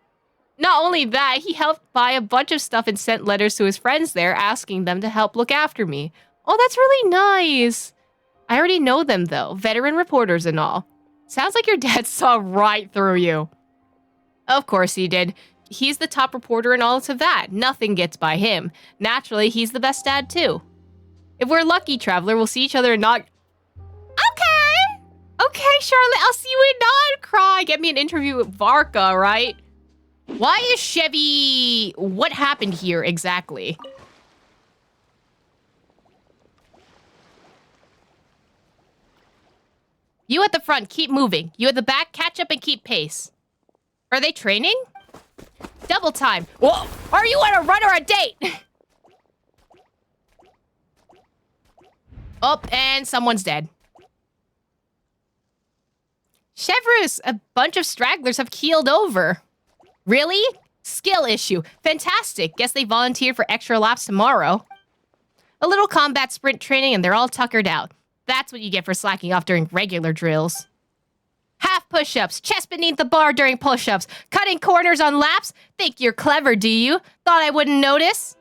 S3: Not only that, he helped buy a bunch of stuff and sent letters to his friends there asking them to help look after me. Oh, that's really nice. I already know them, though. Veteran reporters and all. Sounds like your dad saw right through you. Of course he did. He's the top reporter and all of that. Nothing gets by him. Naturally, he's the best dad, too. If we're lucky, Traveler, we'll see each other and not... Okay, Charlotte, I'll see you in Nodcry. Get me an interview with Varka, right? Why is Chevy... What happened here exactly? You at the front, keep moving. You at the back, catch up and keep pace. Are they training? Double time. Whoa! Are you on a run or a date? Oh, and someone's dead. Chevreuse, a bunch of stragglers have keeled over. Really? Skill issue. Fantastic. Guess they volunteered for extra laps tomorrow. A little combat sprint training and they're all tuckered out. That's what you get for slacking off during regular drills. Half push-ups, chest beneath the bar during push-ups, cutting corners on laps? Think you're clever, do you? Thought I wouldn't notice?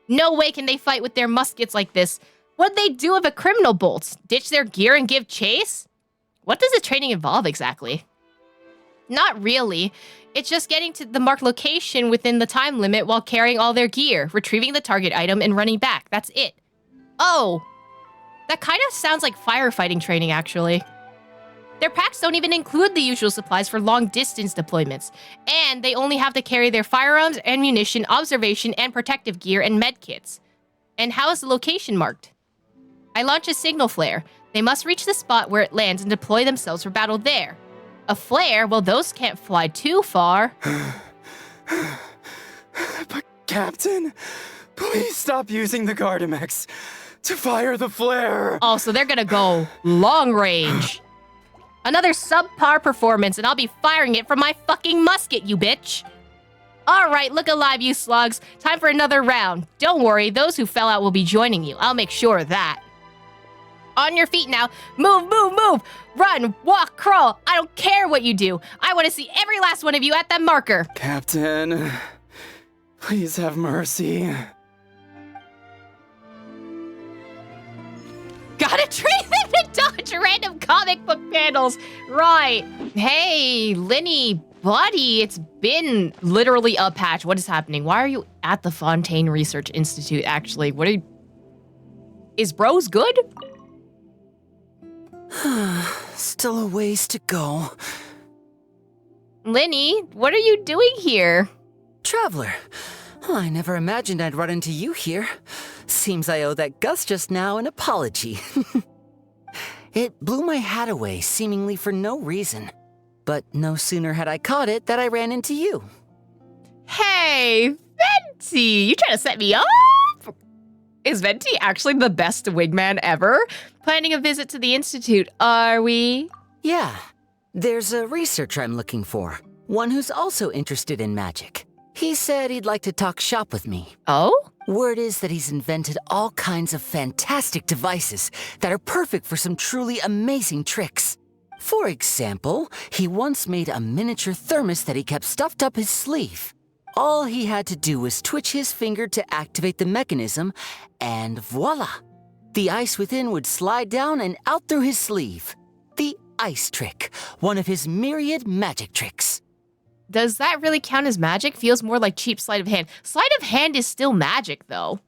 S3: No way can they fight with their muskets like this. What'd they do if a criminal bolts? Ditch their gear and give chase? What does the training involve exactly? Not really. It's just getting to the marked location within the time limit while carrying all their gear, retrieving the target item, and running back. That's it. Oh, that kind of sounds like firefighting training, actually. Their packs don't even include the usual supplies for long-distance deployments, and they only have to carry their firearms, ammunition, observation, and protective gear and medkits. And how is the location marked? I launch a signal flare. They must reach the spot where it lands and deploy themselves for battle there. A flare? Well, those can't fly too far.
S9: But Captain, please stop using the Gardamex to fire the flare.
S3: Oh, so they're gonna go long range. Another subpar performance, and I'll be firing it from my fucking musket, you bitch. All right, look alive, you slugs. Time for another round. Don't worry, those who fell out will be joining you. I'll make sure of that. On your feet now. Move, move, move. Run, walk, crawl. I don't care what you do. I want to see every last one of you at that marker.
S9: Captain, please have mercy.
S3: Gotta train them to dodge random comic book panels. Right. Hey, Lyney, buddy, it's been literally a patch. What is happening? Why are you at the Fontaine Research Institute, actually? Is Bros good?
S4: Still a ways to go.
S3: Lyney, what are you doing here?
S10: Traveler, I never imagined I'd run into you here. Seems I owe that Gus just now an apology. It blew my hat away, seemingly for no reason. But no sooner had I caught it that I ran into you.
S3: Hey, Fenty, you trying to set me up? Is Venti actually the best wingman ever? Planning a visit to the Institute, are we?
S10: Yeah, there's a researcher I'm looking for. One who's also interested in magic. He said he'd like to talk shop with me.
S3: Oh?
S10: Word is that he's invented all kinds of fantastic devices that are perfect for some truly amazing tricks. For example, he once made a miniature thermos that he kept stuffed up his sleeve. All he had to do was twitch his finger to activate the mechanism, and voila! The ice within would slide down and out through his sleeve. The ice trick, one of his myriad magic tricks.
S3: Does that really count as magic? Feels more like cheap sleight of hand. Sleight of hand is still magic, though.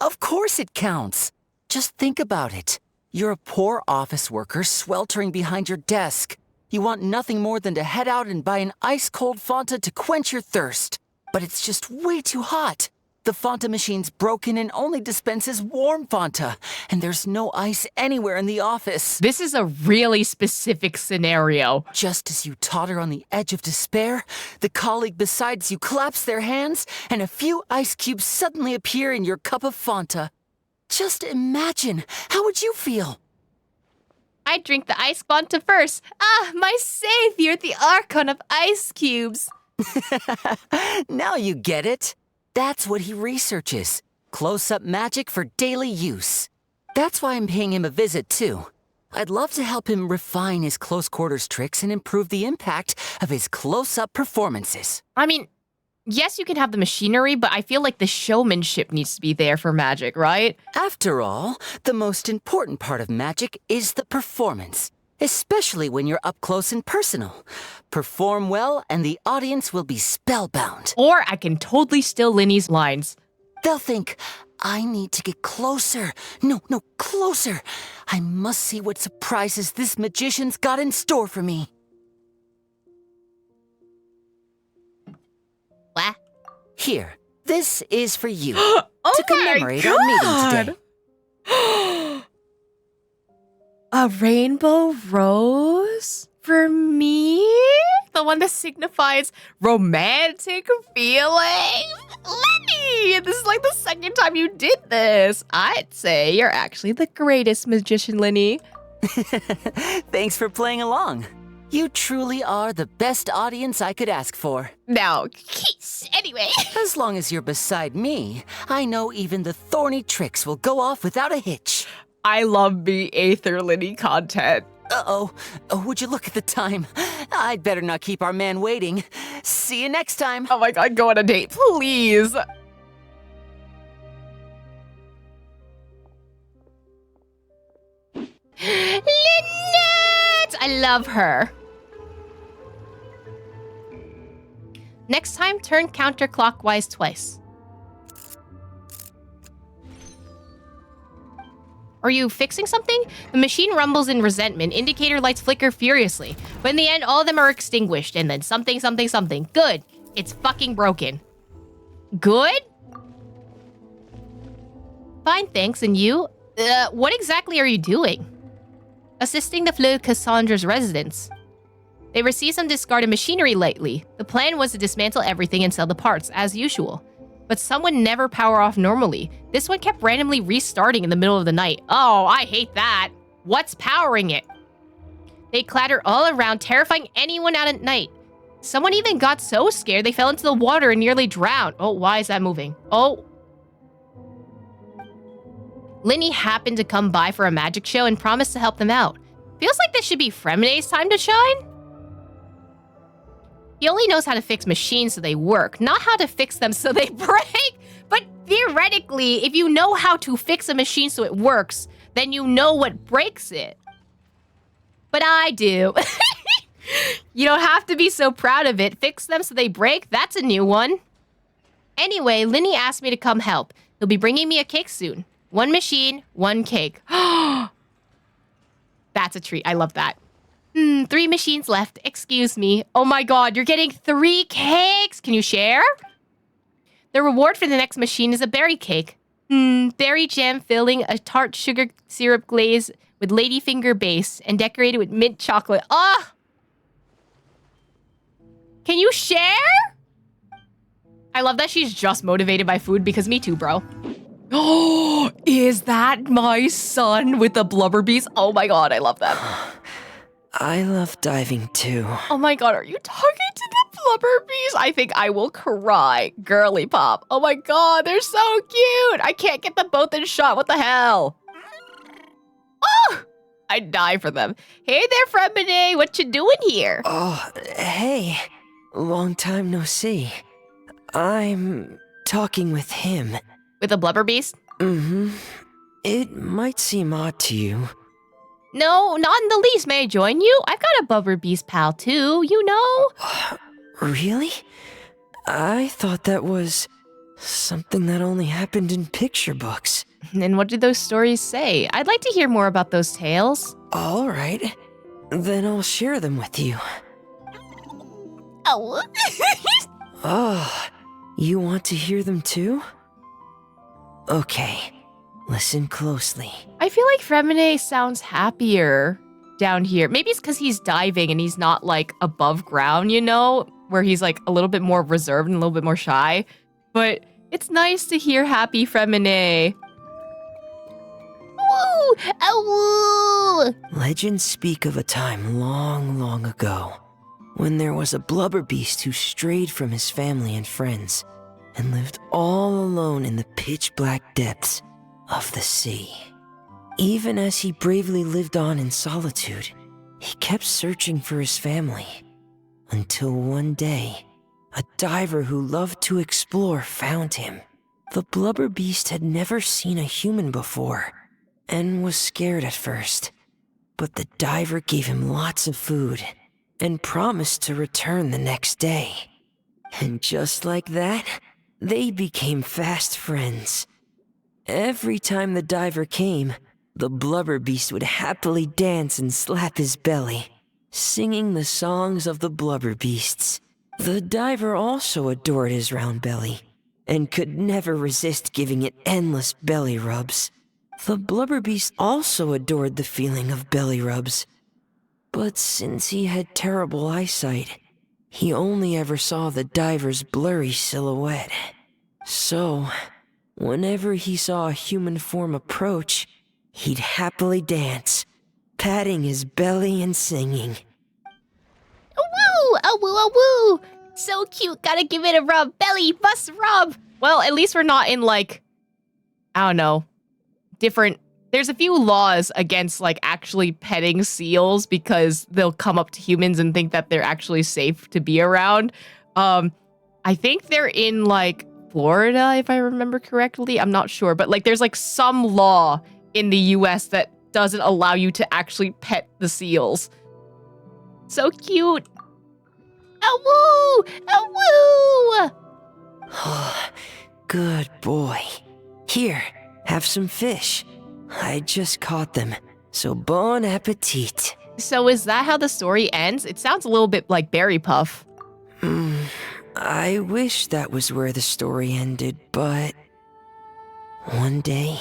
S10: Of course it counts. Just think about it. You're a poor office worker sweltering behind your desk. You want nothing more than to head out and buy an ice-cold Fanta to quench your thirst. But it's just way too hot. The Fanta machine's broken and only dispenses warm Fanta, and there's no ice anywhere in the office.
S3: This is a really specific scenario.
S10: Just as you totter on the edge of despair, the colleague beside you claps their hands, and a few ice cubes suddenly appear in your cup of Fanta. Just imagine, how would you feel?
S3: I'd drink the ice Fanta first. Ah, my savior, the Archon of ice cubes.
S10: Now you get it. That's what he researches. Close-up magic for daily use. That's why I'm paying him a visit, too. I'd love to help him refine his close-quarters tricks and improve the impact of his close-up performances.
S3: I mean, yes, you can have the machinery, but I feel like the showmanship needs to be there for magic, right?
S10: After all, the most important part of magic is the performance, especially when you're up close and personal. Perform well, and the audience will be spellbound.
S3: Or I can totally steal Lyney's lines.
S10: They'll think, I need to get closer. No, closer. I must see what surprises this magician's got in store for me.
S3: What?
S10: Here, this is for you.
S3: Oh
S10: to commemorate our meeting today.
S3: A rainbow rose? For me? The one that signifies romantic feeling? Lyney! This is like the second time you did this. I'd say you're actually the greatest magician, Lyney.
S10: Thanks for playing along. You truly are the best audience I could ask for.
S3: Now, kiss, anyway.
S10: As long as you're beside me, I know even the thorny tricks will go off without a hitch.
S3: I love the Aether Lyney content.
S10: Uh-oh. Oh, would you look at the time? I'd better not keep our man waiting. See you next time.
S3: Oh my god, go on a date, please. Lynette! I love her. Next time, turn counterclockwise twice. Are you fixing something? The machine rumbles in resentment. Indicator lights flicker furiously. But in the end, all of them are extinguished. And then something. Good. It's fucking broken. Good? Fine, thanks. And you? What exactly are you doing? Assisting the Fleur Cassandra's residents. They received some discarded machinery lately. The plan was to dismantle everything and sell the parts, as usual. But some would never power off normally. This one kept randomly restarting in the middle of the night. Oh, I hate that. What's powering it? They clattered all around, terrifying anyone out at night. Someone even got so scared they fell into the water and nearly drowned. Oh, why is that moving? Oh. Lyney happened to come by for a magic show and promised to help them out. Feels like this should be Freminet's time to shine. He only knows how to fix machines so they work, not how to fix them so they break. But theoretically, if you know how to fix a machine so it works, then you know what breaks it. But I do. You don't have to be so proud of it. Fix them so they break? That's a new one. Anyway, Lyney asked me to come help. He'll be bringing me a cake soon. 1 machine, 1 cake. That's a treat. I love that. 3 machines left. Excuse me. Oh my god, you're getting 3 cakes. Can you share? The reward for the next machine is a berry cake. Berry jam filling, a tart sugar syrup glaze with ladyfinger base, and decorated with mint chocolate. Ah! Can you share? I love that she's just motivated by food because me too, bro. Oh, is that my son with the blubber beast? Oh my god, I love that.
S11: I love diving too.
S3: Oh my god, are you talking to the blubber beast? I think I will cry. Girly pop. Oh my god, they're so cute. I can't get them both in shot. What the hell? Oh, I'd die for them. Hey there, Freminet. What you doing here?
S11: Oh, hey. Long time no see. I'm talking with him.
S3: With a blubber beast?
S11: Mm-hmm. It might seem odd to you.
S3: No, not in the least. May I join you? I've got a blubber beast pal too, you know?
S11: Really? I thought that was something that only happened in picture books.
S3: And what did those stories say? I'd like to hear more about those tales.
S11: All right. Then I'll share them with you.
S3: Oh.
S11: Oh, you want to hear them too? Okay, listen closely.
S3: I feel like Freminet sounds happier down here. Maybe it's because he's diving and he's not like above ground, you know, where he's like a little bit more reserved and a little bit more shy. But it's nice to hear happy Freminet. Woo! Oh, woo!
S11: Legends speak of a time long, long ago when there was a blubber beast who strayed from his family and friends and lived all alone in the pitch-black depths of the sea. Even as he bravely lived on in solitude, he kept searching for his family, until one day, a diver who loved to explore found him. The blubber beast had never seen a human before, and was scared at first, but the diver gave him lots of food, and promised to return the next day. And just like that, they became fast friends. Every time the diver came, the blubber beast would happily dance and slap his belly, singing the songs of the blubber beasts. The diver also adored his round belly, and could never resist giving it endless belly rubs. The blubber beast also adored the feeling of belly rubs, but since he had terrible eyesight, he only ever saw the diver's blurry silhouette. So, whenever he saw a human form approach, he'd happily dance, patting his belly and singing.
S3: Oh, woo! Oh, woo, oh, woo! So cute, gotta give it a rub. Belly, must rub! Well, at least we're not in, like, I don't know, different... There's a few laws against, like, actually petting seals because they'll come up to humans and think that they're actually safe to be around. I think they're in, like, Florida, if I remember correctly. I'm not sure, but, like, there's, like, some law in the US that doesn't allow you to actually pet the seals. So cute. Oh, woo! Oh, woo!
S11: Good boy. Here, have some fish. I just caught them, so bon appetit.
S3: So is that how the story ends? It sounds a little bit like Berry Puff.
S11: I wish that was where the story ended, but... one day,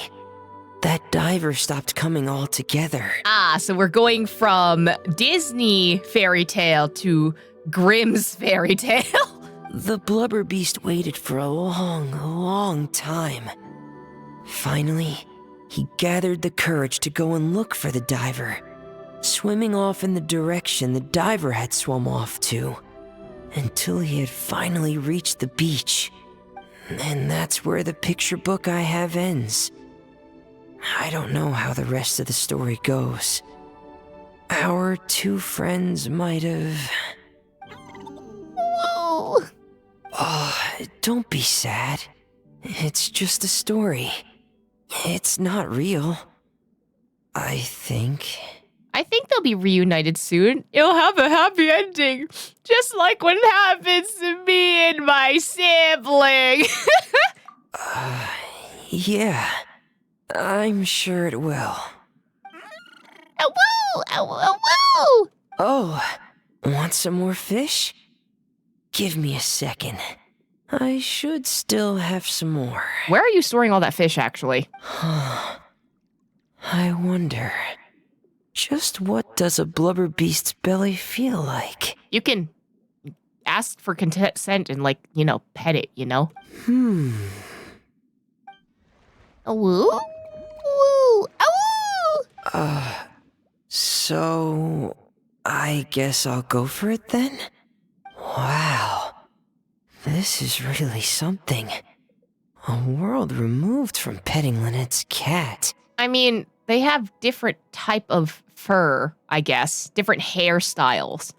S11: that diver stopped coming altogether.
S3: Ah, so we're going from Disney fairy tale to Grimm's fairy tale.
S11: The blubber beast waited for a long, long time. Finally, he gathered the courage to go and look for the diver, swimming off in the direction the diver had swum off to, until he had finally reached the beach. And that's where the picture book I have ends. I don't know how the rest of the story goes. Our two friends might have...
S3: Whoa!
S11: Oh, don't be sad. It's just a story. It's not real. I think
S3: they'll be reunited soon. It'll have a happy ending. Just like what happens to me and my sibling.
S11: Yeah. I'm sure it will.
S3: Oh, woo! Oh, woo!
S11: Oh, want some more fish? Give me a second. I should still have some more.
S3: Where are you storing all that fish, actually?
S11: I wonder, just what does a blubber beast's belly feel like?
S3: You can ask for consent and, like, you know, pet it, you know? A woo? Woo! A woo!
S11: So I guess I'll go for it then? Wow. This is really something. A world removed from petting Lynette's cat.
S3: I mean, they have different type of fur, I guess. Different hairstyles.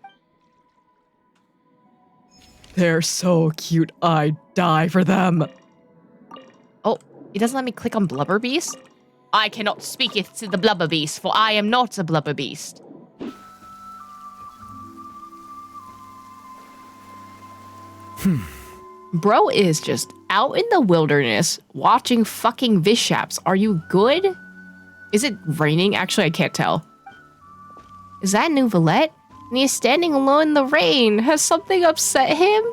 S1: They're so cute. I'd die for them.
S3: Oh, it doesn't let me click on Blubber Beast? I cannot speaketh to the Blubber Beast, for I am not a Blubber Beast. Bro is just out in the wilderness watching fucking Vishaps. Are you good? Is it raining? Actually, I can't tell. Is that Neuvillette? And he is standing alone in the rain. Has something upset him?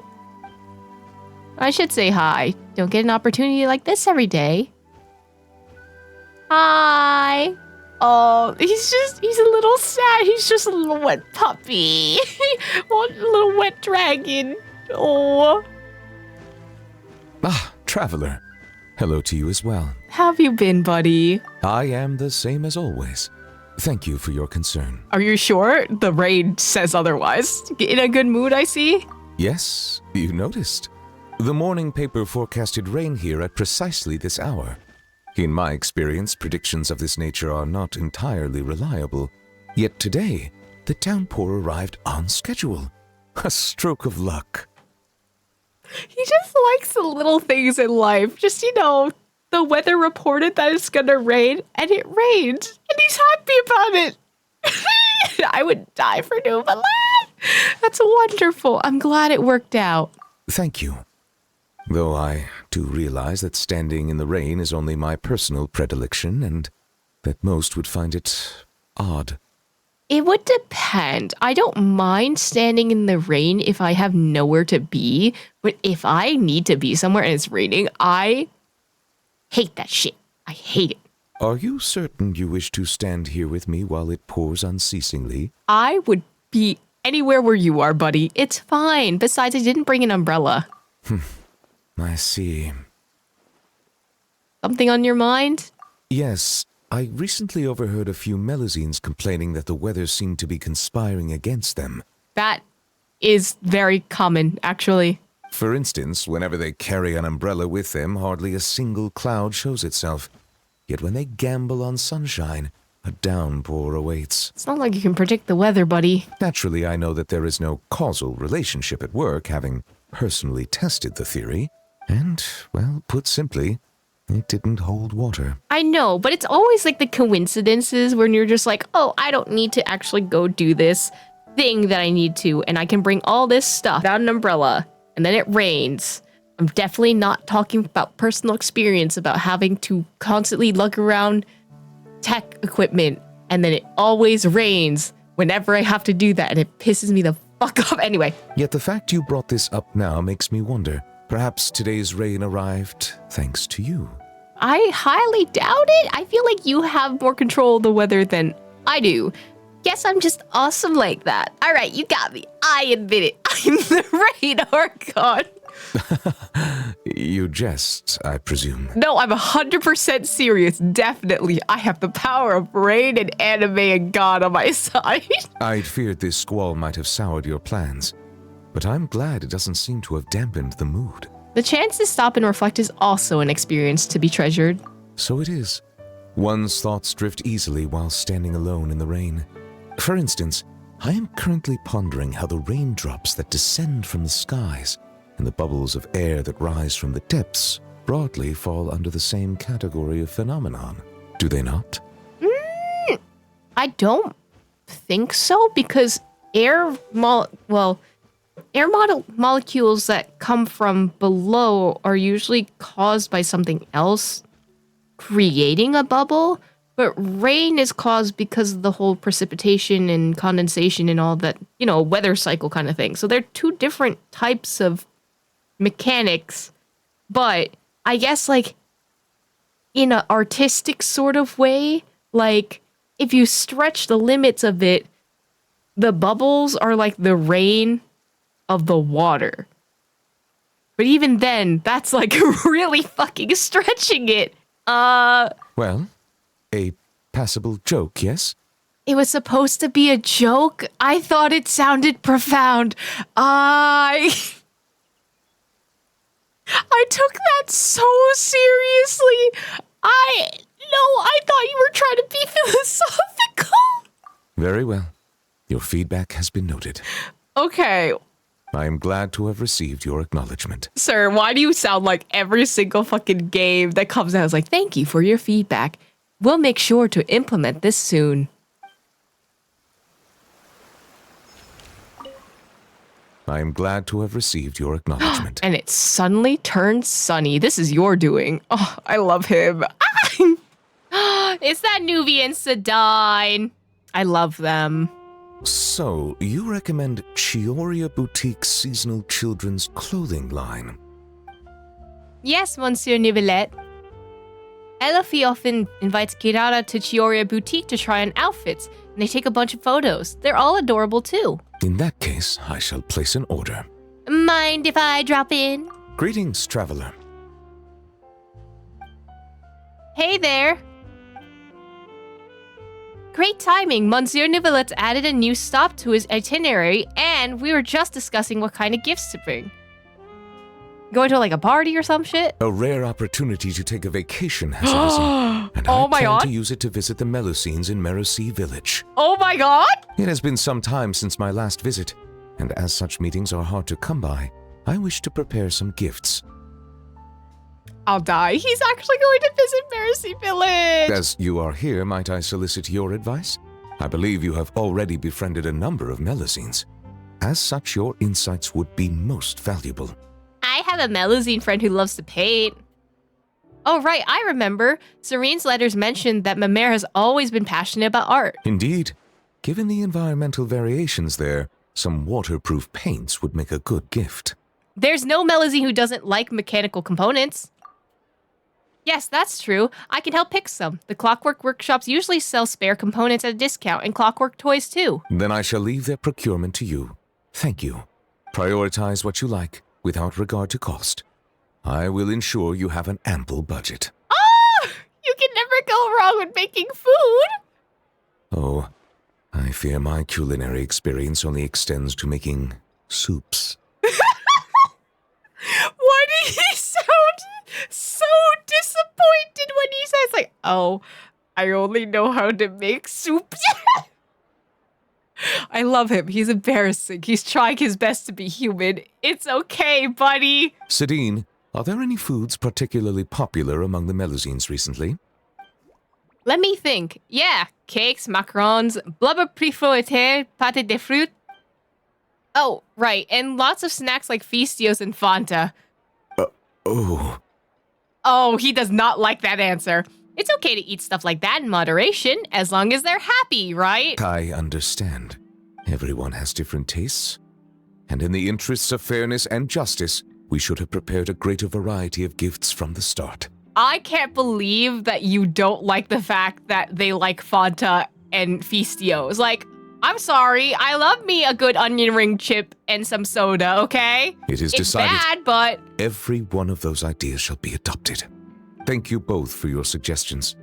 S3: I should say hi. Don't get an opportunity like this every day. Hi. Oh, he's a little sad. He's just a little wet puppy. One little wet dragon. Oh.
S12: Ah, traveler. Hello to you as well.
S1: How have you been, buddy?
S12: I am the same as always. Thank you for your concern.
S1: Are you sure? The rain says otherwise. In a good mood, I see.
S12: Yes, you noticed. The morning paper forecasted rain here at precisely this hour. In my experience, predictions of this nature are not entirely reliable. Yet today, the downpour arrived on schedule. A stroke of luck.
S1: He just likes the little things in life. Just, the weather reported that it's gonna rain, and it rained. And he's happy about it. I would die for Neuvillette. That's wonderful. I'm glad it worked out.
S12: Thank you. Though I do realize that standing in the rain is only my personal predilection, and that most would find it odd.
S3: It would depend. I don't mind standing in the rain if I have nowhere to be, but if I need to be somewhere and it's raining, I hate that shit. I hate it.
S12: Are you certain you wish to stand here with me while it pours unceasingly?
S1: I would be anywhere where you are, buddy. It's fine. Besides, I didn't bring an umbrella.
S12: I see.
S3: Something on your mind?
S12: Yes, I recently overheard a few Melusines complaining that the weather seemed to be conspiring against them.
S1: That is very common, actually.
S12: For instance, whenever they carry an umbrella with them, hardly a single cloud shows itself. Yet when they gamble on sunshine, a downpour awaits.
S3: It's not like you can predict the weather, buddy.
S12: Naturally, I know that there is no causal relationship at work, having personally tested the theory. And, well, put simply, it didn't hold water.
S3: I know, but it's always like the coincidences when you're just like, oh, I don't need to actually go do this thing that I need to, and I can bring all this stuff without an umbrella, and then it rains. I'm definitely not talking about personal experience about having to constantly lug around tech equipment, and then it always rains whenever I have to do that, and it pisses me the fuck off anyway.
S12: Yet the fact you brought this up now makes me wonder. Perhaps today's rain arrived thanks to you.
S3: I highly doubt it. I feel like you have more control of the weather than I do. Guess I'm just awesome like that. All right, you got me. I admit it. I'm the radar god.
S12: You jest, I presume.
S1: No, I'm 100% serious. Definitely. I have the power of rain and anime and God on my side.
S12: I'd feared this squall might have soured your plans, but I'm glad it doesn't seem to have dampened the mood.
S3: The chance to stop and reflect is also an experience to be treasured.
S12: So it is. One's thoughts drift easily while standing alone in the rain. For instance, I am currently pondering how the raindrops that descend from the skies and the bubbles of air that rise from the depths broadly fall under the same category of phenomenon. Do they not?
S3: I don't think so, because air molecules that come from below are usually caused by something else creating a bubble, but rain is caused because of the whole precipitation and condensation and all that, weather cycle kind of thing. So they're two different types of mechanics, but I guess like in an artistic sort of way, like if you stretch the limits of it, the bubbles are like the rain of the water. But even then, that's like really fucking stretching it.
S12: Well, a passable joke, yes?
S1: It was supposed to be a joke. I thought it sounded profound. I took that so seriously. I thought you were trying to be philosophical.
S12: Very well. Your feedback has been noted.
S1: Okay.
S12: I am glad to have received your acknowledgement.
S1: Sir, why do you sound like every single fucking game that comes out is like, thank you for your feedback. We'll make sure to implement this soon.
S12: I am glad to have received your acknowledgement.
S1: And it suddenly turned sunny. This is your doing. Oh, I love him.
S3: It's that Nuvi and Sedine.
S1: I love them.
S12: So, you recommend Chioria Boutique's seasonal children's clothing line?
S3: Yes, Monsieur Neuvillette. Elfie often invites Kirara to Chioria Boutique to try on outfits, and they take a bunch of photos. They're all adorable too.
S12: In that case, I shall place an order.
S3: Mind if I drop in?
S12: Greetings, traveler.
S3: Hey there. Great timing. Monsieur Neuvillette added a new stop to his itinerary, and we were just discussing what kind of gifts to bring. Going to like a party or some shit?
S12: A rare opportunity to take a vacation has arisen, and I plan to use it to visit the Melusines in Merusi Village.
S1: Oh my god!
S12: It has been some time since my last visit, and as such meetings are hard to come by, I wish to prepare some gifts.
S1: I'll die. He's actually going to visit Merusi Village.
S12: As you are here, might I solicit your advice? I believe you have already befriended a number of Melusines. As such, your insights would be most valuable.
S3: I have a Melusine friend who loves to paint. Oh, right, I remember. Serene's letters mentioned that Mamere has always been passionate about art.
S12: Indeed. Given the environmental variations there, some waterproof paints would make a good gift.
S3: There's no Melusine who doesn't like mechanical components. Yes, that's true. I can help pick some. The Clockwork Workshops usually sell spare components at a discount, and clockwork toys too.
S12: Then I shall leave their procurement to you. Thank you. Prioritize what you like, without regard to cost. I will ensure you have an ample budget.
S3: Oh! You can never go wrong with making food!
S12: Oh, I fear my culinary experience only extends to making soups.
S1: Why did he sound so disappointed when he says like, oh, I only know how to make soups? I love him. He's embarrassing. He's trying his best to be human. It's okay, buddy.
S12: Sedine, are there any foods particularly popular among the Melusines recently?
S3: Let me think. Yeah, cakes, macarons, blubber préfouetté, pâté de fruits. Oh, right, and lots of snacks like Fistios and Fanta.
S12: Oh.
S3: Oh, he does not like that answer. It's okay to eat stuff like that in moderation, as long as they're happy, right?
S12: I understand. Everyone has different tastes. And in the interests of fairness and justice, we should have prepared a greater variety of gifts from the start.
S3: I can't believe that you don't like the fact that they like Fanta and Fistios. Like, I'm sorry, I love me a good onion ring chip and some soda, okay?
S12: It is
S3: it's
S12: decided.
S3: Bad, but
S12: every one of those ideas shall be adopted. Thank you both for your suggestions.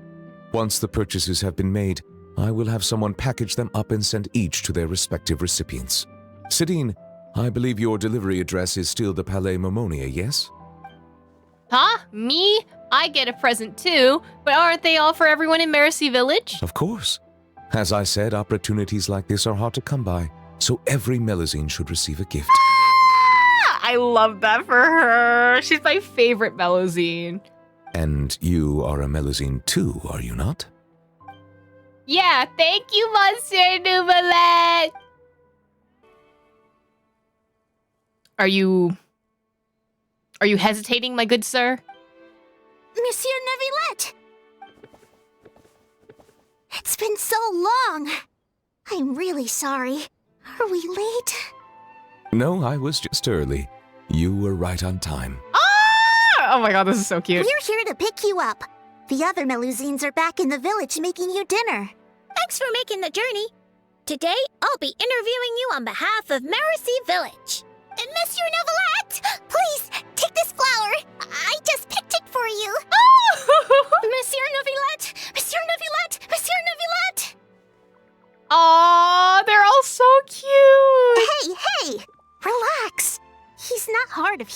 S12: Once the purchases have been made, I will have someone package them up and send each to their respective recipients. Sedine, I believe your delivery address is still the Palais Momonia, yes?
S3: Huh? Me? I get a present too, but aren't they all for everyone in Merusi Village?
S12: Of course. As I said, opportunities like this are hard to come by, so every Melusine should receive a gift.
S1: I love that for her. She's my favorite Melusine.
S12: And you are a Melusine too, are you not?
S3: Yeah, thank you, Monsieur Neuvillette. Are you hesitating, my good sir?
S13: Monsieur Neuvillette! It's been so long. I'm really sorry. Are we late?
S12: No, I was just early. You were right on time.
S1: Oh my god, this is so cute.
S13: We're here to pick you up. The other Melusines are back in the village making you dinner. Thanks for making the journey. Today, I'll be interviewing you on behalf of Merusi Village. And Monsieur Neuvillette, please, take this flower. I just picked it for you.
S3: Oh!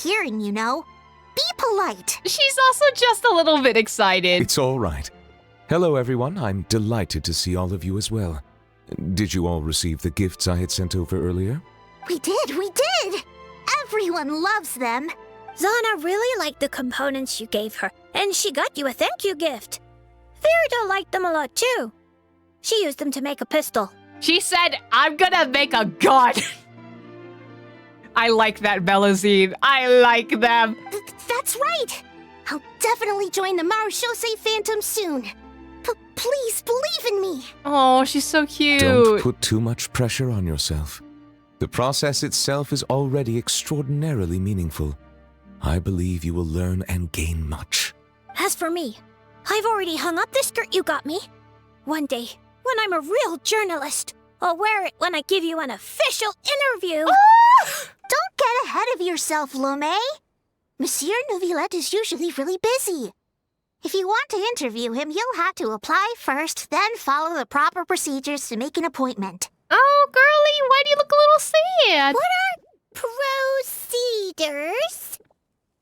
S13: hearing, you know. Be polite.
S3: She's also just a little bit excited.
S12: It's all right. Hello, everyone. I'm delighted to see all of you as well. Did you all receive the gifts I had sent over earlier?
S13: We did! Everyone loves them.
S14: Zana really liked the components you gave her, and she got you a thank you gift. Verida liked them a lot too. She used them to make a pistol.
S3: She said, I'm gonna make a gun. I like that, Melusine. I like them.
S13: That's right. I'll definitely join the Marechaussee Phantom soon. Please believe in me.
S3: Oh, she's so cute.
S12: Don't put too much pressure on yourself. The process itself is already extraordinarily meaningful. I believe you will learn and gain much.
S14: As for me, I've already hung up the skirt you got me. One day, when I'm a real journalist, I'll wear it when I give you an official interview.
S13: Don't get ahead of yourself, Lome. Monsieur Neuvillette is usually really busy. If you want to interview him, you'll have to apply first, then follow the proper procedures to make an appointment.
S3: Oh, girlie, why do you look a little sad?
S13: What are procedures?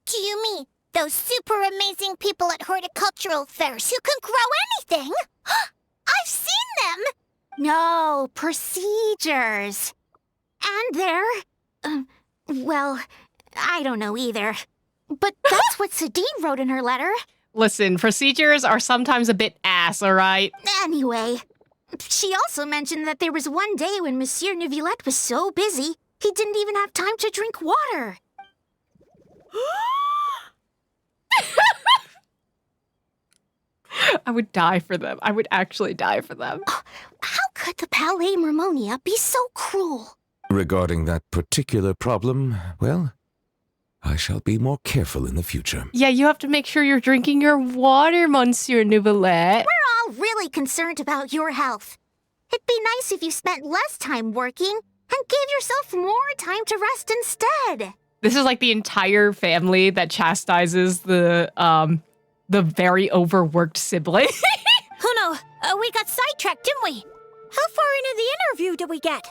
S14: Do you mean those super amazing people at horticultural fairs who can grow anything? I've seen them!
S13: No, procedures. And they're... well, I don't know either. But that's what Sadine wrote in her letter.
S3: Listen, procedures are sometimes a bit ass, alright?
S13: Anyway, she also mentioned that there was one day when Monsieur Neuvillette was so busy, he didn't even have time to drink water.
S1: I would die for them. I would actually die for them.
S13: How could the Palais Mermonia be so cruel?
S12: Regarding that particular problem, well, I shall be more careful in the future.
S1: Yeah, you have to make sure you're drinking your water, Monsieur Neuvillette.
S13: We're all really concerned about your health. It'd be nice if you spent less time working and gave yourself more time to rest instead.
S1: This is like the entire family that chastises the very overworked sibling.
S14: Oh no, we got sidetracked, didn't we? How far into the interview did we get?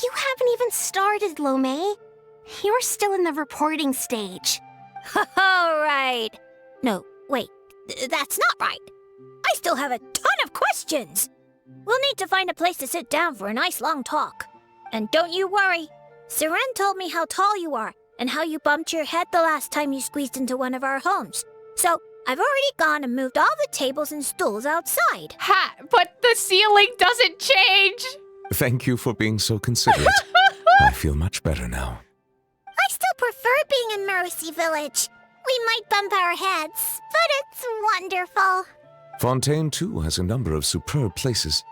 S13: You haven't even started, Lome. You're still in the reporting stage.
S14: All right. No, wait, that's not right. I still have a ton of questions. We'll need to find a place to sit down for a nice long talk. And don't you worry. Seren told me how tall you are and how you bumped your head the last time you squeezed into one of our homes. So I've already gone and moved all the tables and stools outside.
S3: Ha! But the ceiling doesn't change!
S12: Thank you for being so considerate. I feel much better now.
S13: I still prefer being in Mercy Village. We might bump our heads, but it's wonderful.
S12: Fontaine, too, has a number of superb places.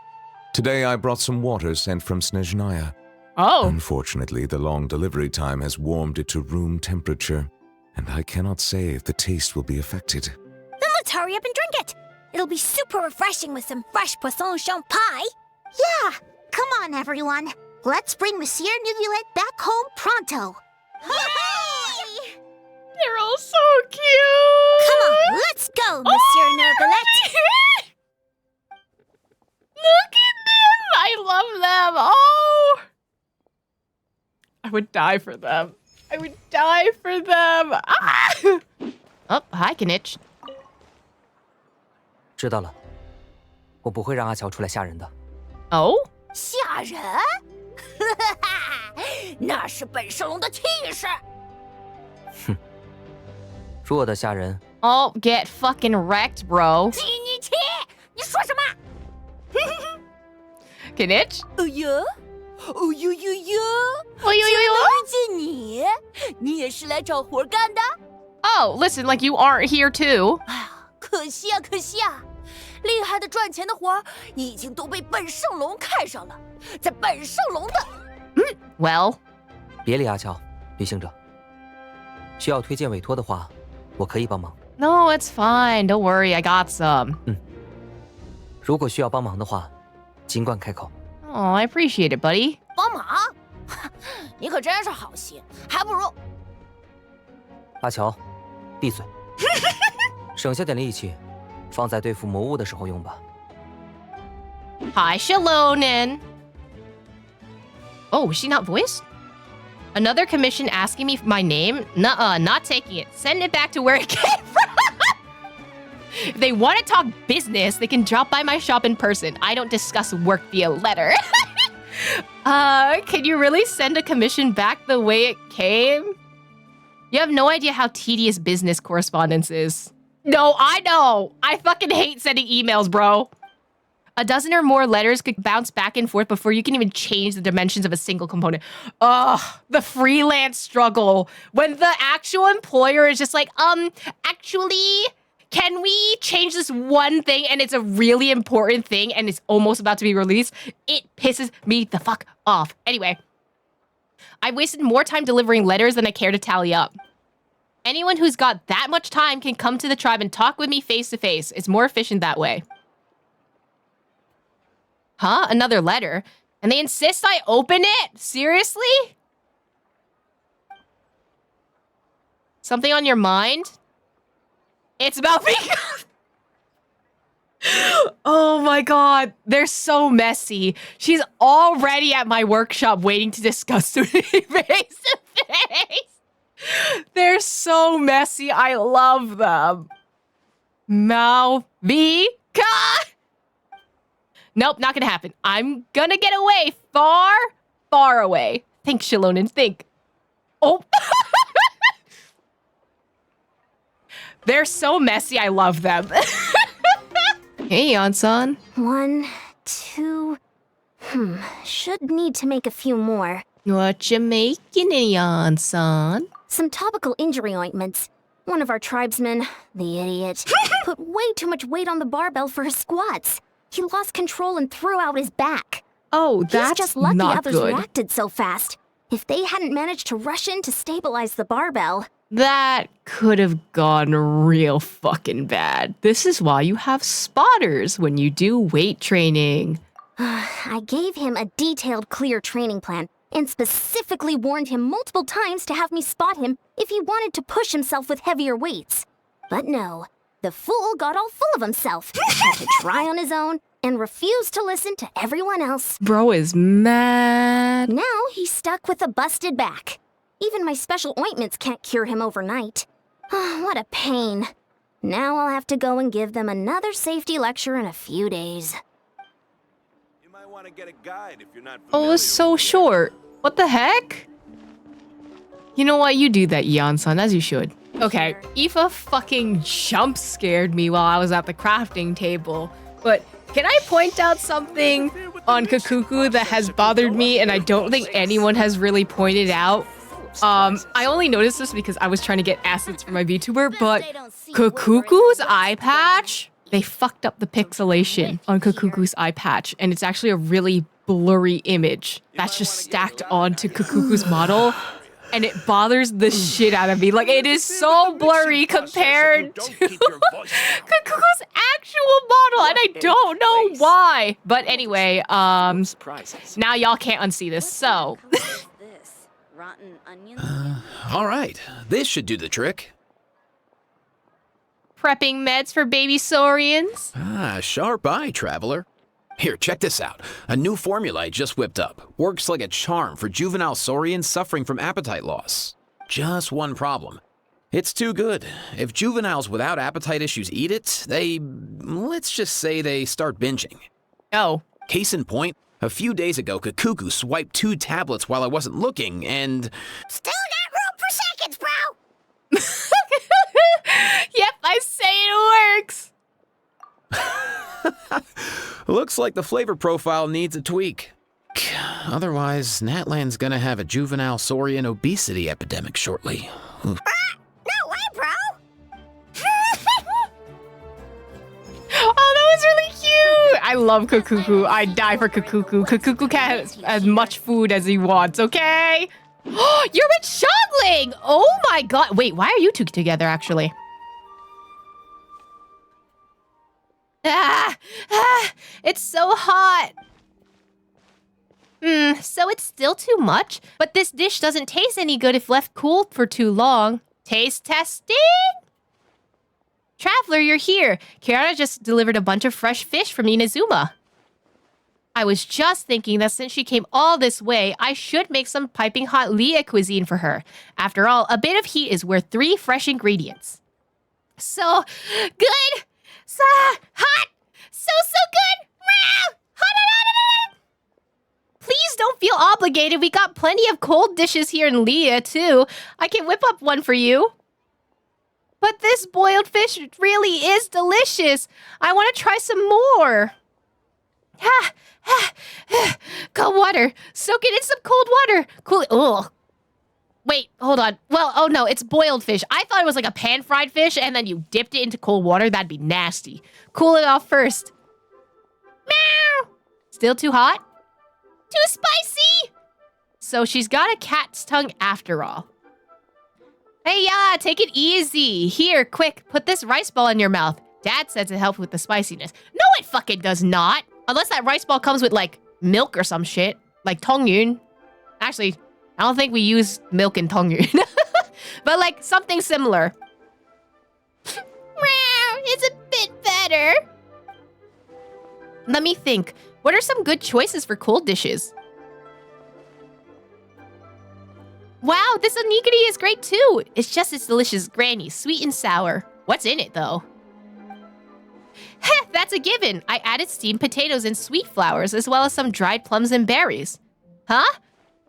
S12: Today I brought some water sent from Snezhnaya.
S1: Oh.
S12: Unfortunately, the long delivery time has warmed it to room temperature, and I cannot say if the taste will be affected.
S14: Then let's hurry up and drink it. It'll be super refreshing with some fresh poisson champ pie.
S13: Yeah, come on, everyone. Let's bring Monsieur Neuvillette back home pronto. Yay!
S3: They're all so cute!
S14: Come on, let's go, Monsieur Neuvillette!
S3: Look at them! I love them! Oh!
S1: I would die for them. I would die for them. Ah!
S3: Oh, hi, Kinich.
S15: 知道了，我不会让阿乔出来吓人的。
S3: Oh?
S14: 吓人？那是本圣龙的气势。
S15: 哼，弱的吓人。
S3: Oh, get fucking wrecked, bro.
S14: 基尼奇，你说什么？
S3: Kinich?
S8: 哟，哦呦呦呦！
S3: 哦呦呦呦！
S8: 见你，你也是来找活干的？
S3: Oh, listen, like you aren't here too.
S8: 哎呀，可惜啊，可惜啊！厉害的赚钱的活儿已经都被本圣龙看上了，在本圣龙的。
S3: Well.
S15: 别理阿乔，旅行者。需要推荐委托的话，我可以帮忙。
S3: No, it's fine. Don't worry, I got some.
S15: 如果需要帮忙的话，尽管开口。
S3: Oh, I appreciate it, buddy.
S8: 帮忙？你可真是好心，还不如……
S15: 阿乔，闭嘴，省下点力气，放在对付魔物的时候用吧。
S3: Hi, Xilonen. Oh, is she not voiced? Another commission asking me my name? Nuh-uh, not taking it. Send it back to where it came from. If they want to talk business, they can drop by my shop in person. I don't discuss work via letter. Can you really send a commission back the way it came? You have no idea how tedious business correspondence is. No, I know. I fucking hate sending emails, bro. A dozen or more letters could bounce back and forth before you can even change the dimensions of a single component. Ugh, the freelance struggle. When the actual employer is just like, actually, can we change this one thing and it's a really important thing and it's almost about to be released? It pisses me the fuck off. Anyway, I wasted more time delivering letters than I care to tally up. Anyone who's got that much time can come to the tribe and talk with me face to face. It's more efficient that way. Huh? Another letter? And they insist I open it? Seriously? Something on your mind? It's about me. Oh my god, they're so messy. She's already at my workshop waiting to discuss with me face to face. They're so messy. I love them. Mika. Nope, not gonna happen. I'm gonna get away. Far, far away. Think, Xilonen, think. Oh. They're so messy, I love them. Hey, Iansan.
S13: 1, 2... should need to make a few more.
S3: What you making, Iansan?
S13: Some topical injury ointments. One of our tribesmen, the idiot, put way too much weight on the barbell for his squats. He lost control and threw out his back.
S1: Oh, that's
S13: He's just lucky
S1: not
S13: others
S1: good.
S13: reacted so fast. If they hadn't managed to rush in to stabilize the barbell...
S1: That could have gone real fucking bad. This is why you have spotters when you do weight training.
S13: I gave him a detailed, clear training plan and specifically warned him multiple times to have me spot him if he wanted to push himself with heavier weights. But no, the fool got all full of himself, had to try on his own, and refused to listen to everyone else.
S1: Bro is mad.
S13: Now he's stuck with a busted back. Even my special ointments can't cure him overnight. What a pain. Now I'll have to go and give them another safety lecture in a few days.
S16: You might want to get a guide if you're not
S1: Oh, it's so short. What the heck? You know what? You do that, Iansan, as you should. Okay, Aoife fucking jump scared me while I was at the crafting table. But can I point out something on Kakuku that has bothered me and I don't think anyone has really pointed out? I only noticed this because I was trying to get assets for my VTuber, but Kakuku's eye patch, they fucked up the pixelation on Kakuku's eye patch, and it's actually a really blurry image that's just stacked onto Kakuku's model, and it bothers the shit out of me. Like, it is so blurry compared to Kakuku's actual model, and I don't know why. But anyway, now y'all can't unsee this, so...
S17: Rotten onions? All right. This should do the trick.
S3: Prepping meds for baby saurians?
S17: Ah, sharp eye, traveler. Here, check this out. A new formula I just whipped up. Works like a charm for juvenile saurians suffering from appetite loss. Just one problem. It's too good. If juveniles without appetite issues eat it, let's just say they start binging.
S3: Oh.
S17: Case in point, a few days ago, Kakuku swiped 2 tablets while I wasn't looking, and...
S13: Still got room for seconds, bro!
S3: Yep, I say it works!
S17: Looks like the flavor profile needs a tweak. Otherwise, Natlan's gonna have a juvenile saurian obesity epidemic shortly.
S13: No way, bro!
S3: Oh, that was really cute! I love Kakuku. I die for Kakuku. Kakuku can have as much food as he wants, okay? You're with Shogling! Oh my god. Wait, why are you two together, actually? It's so hot. So it's still too much? But this dish doesn't taste any good if left cool for too long. Taste testing? Traveler, you're here. Kirara just delivered a bunch of fresh fish from Inazuma. I was just thinking that since she came all this way, I should make some piping hot Leah cuisine for her. After all, a bit of heat is worth 3 fresh ingredients. So good! So hot! So good! Hot! Please don't feel obligated. We got plenty of cold dishes here in Leah, too. I can whip up one for you. But this boiled fish really is delicious. I want to try some more. Cold water. Soak it in some cold water. Cool. Ugh. Wait, hold on. Well, oh no, it's boiled fish. I thought it was like a pan-fried fish, and then you dipped it into cold water. That'd be nasty. Cool it off first. Meow. Still too hot? Too spicy? So she's got a cat's tongue after all. Hey, yeah, take it easy. Here, quick, put this rice ball in your mouth. Dad says it helps with the spiciness. No, it fucking does not. Unless that rice ball comes with, like, milk or some shit. Like tongyun. Actually, I don't think we use milk in tongyun. But, like, something similar. It's a bit better. Let me think. What are some good choices for cold dishes? Wow, this onigiri is great too. It's just as delicious as Granny's, sweet and sour. What's in it though? Heh, that's a given. I added steamed potatoes and sweet flowers, as well as some dried plums and berries. Huh?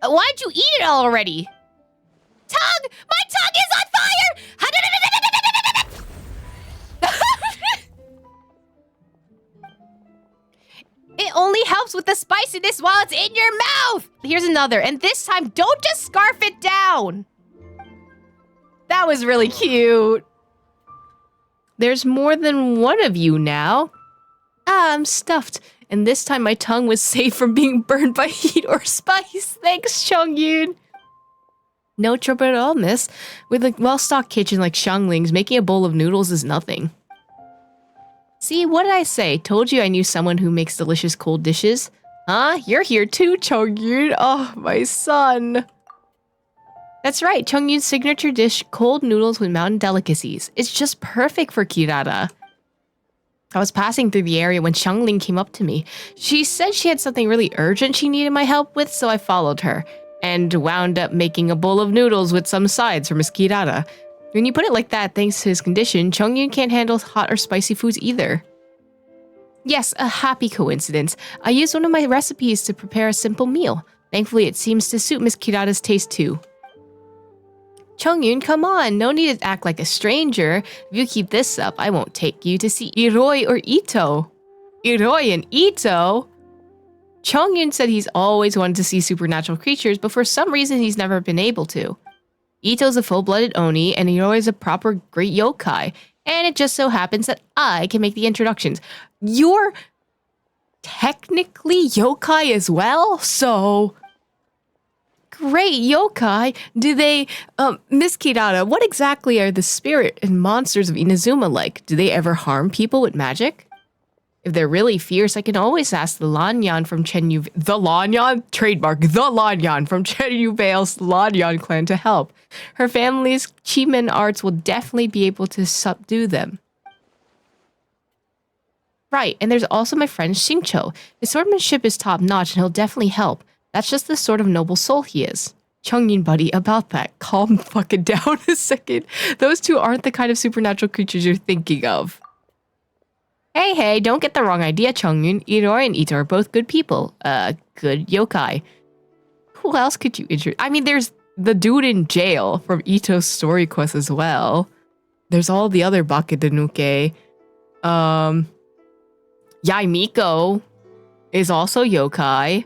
S3: Why'd you eat it all already? Tongue! My tongue is on fire! It only helps with the spiciness while it's in your mouth! Here's another, and this time, don't just scarf it down! That was really cute. There's more than one of you now. I'm stuffed, and this time my tongue was safe from being burned by heat or spice. Thanks, Chongyun. No trouble at all, miss. With a well-stocked kitchen like Xiangling's, making a bowl of noodles is nothing. See, what did I say? Told you I knew someone who makes delicious cold dishes. Huh? You're here too, Chongyun. Oh, my son. That's right, Chongyun's signature dish, cold noodles with mountain delicacies. It's just perfect for Kirara. I was passing through the area when Xiangling came up to me. She said she had something really urgent she needed my help with, so I followed her, and wound up making a bowl of noodles with some sides for Miss Kirara. When you put it like that, thanks to his condition, Chongyun can't handle hot or spicy foods either. Yes, a happy coincidence. I used one of my recipes to prepare a simple meal. Thankfully, it seems to suit Miss Kirara's taste too. Chongyun, come on, no need to act like a stranger. If you keep this up, I won't take you to see Iroi or Ito. Iroi and Ito? Chongyun said he's always wanted to see supernatural creatures, but for some reason he's never been able to. Ito's a full-blooded Oni, and Iroi is a proper great yokai, and it just so happens that I can make the introductions. You're technically yokai as well, so... Great yokai. Do they, Miss Kirara, what exactly are the spirit and monsters of Inazuma like? Do they ever harm people with magic? If they're really fierce, I can always ask the Lanyan from Chenyu... The Lanyan? Trademark. The Lanyan from Chenyu Vale's Lanyan clan to help. Her family's Chimen arts will definitely be able to subdue them. Right, and there's also my friend Xingqiu. His swordsmanship is top-notch and he'll definitely help. That's just the sort of noble soul he is. Chongyun, buddy, about that. Calm fucking down a second. Those two aren't the kind of supernatural creatures you're thinking of. Hey, don't get the wrong idea, Chongyun. Iroi and Ito are both good people. Good yokai. Who else could you introduce? I mean, there's the dude in jail from Ito's story quest as well. There's all the other Bakedanuke. Yae Miko is also yokai.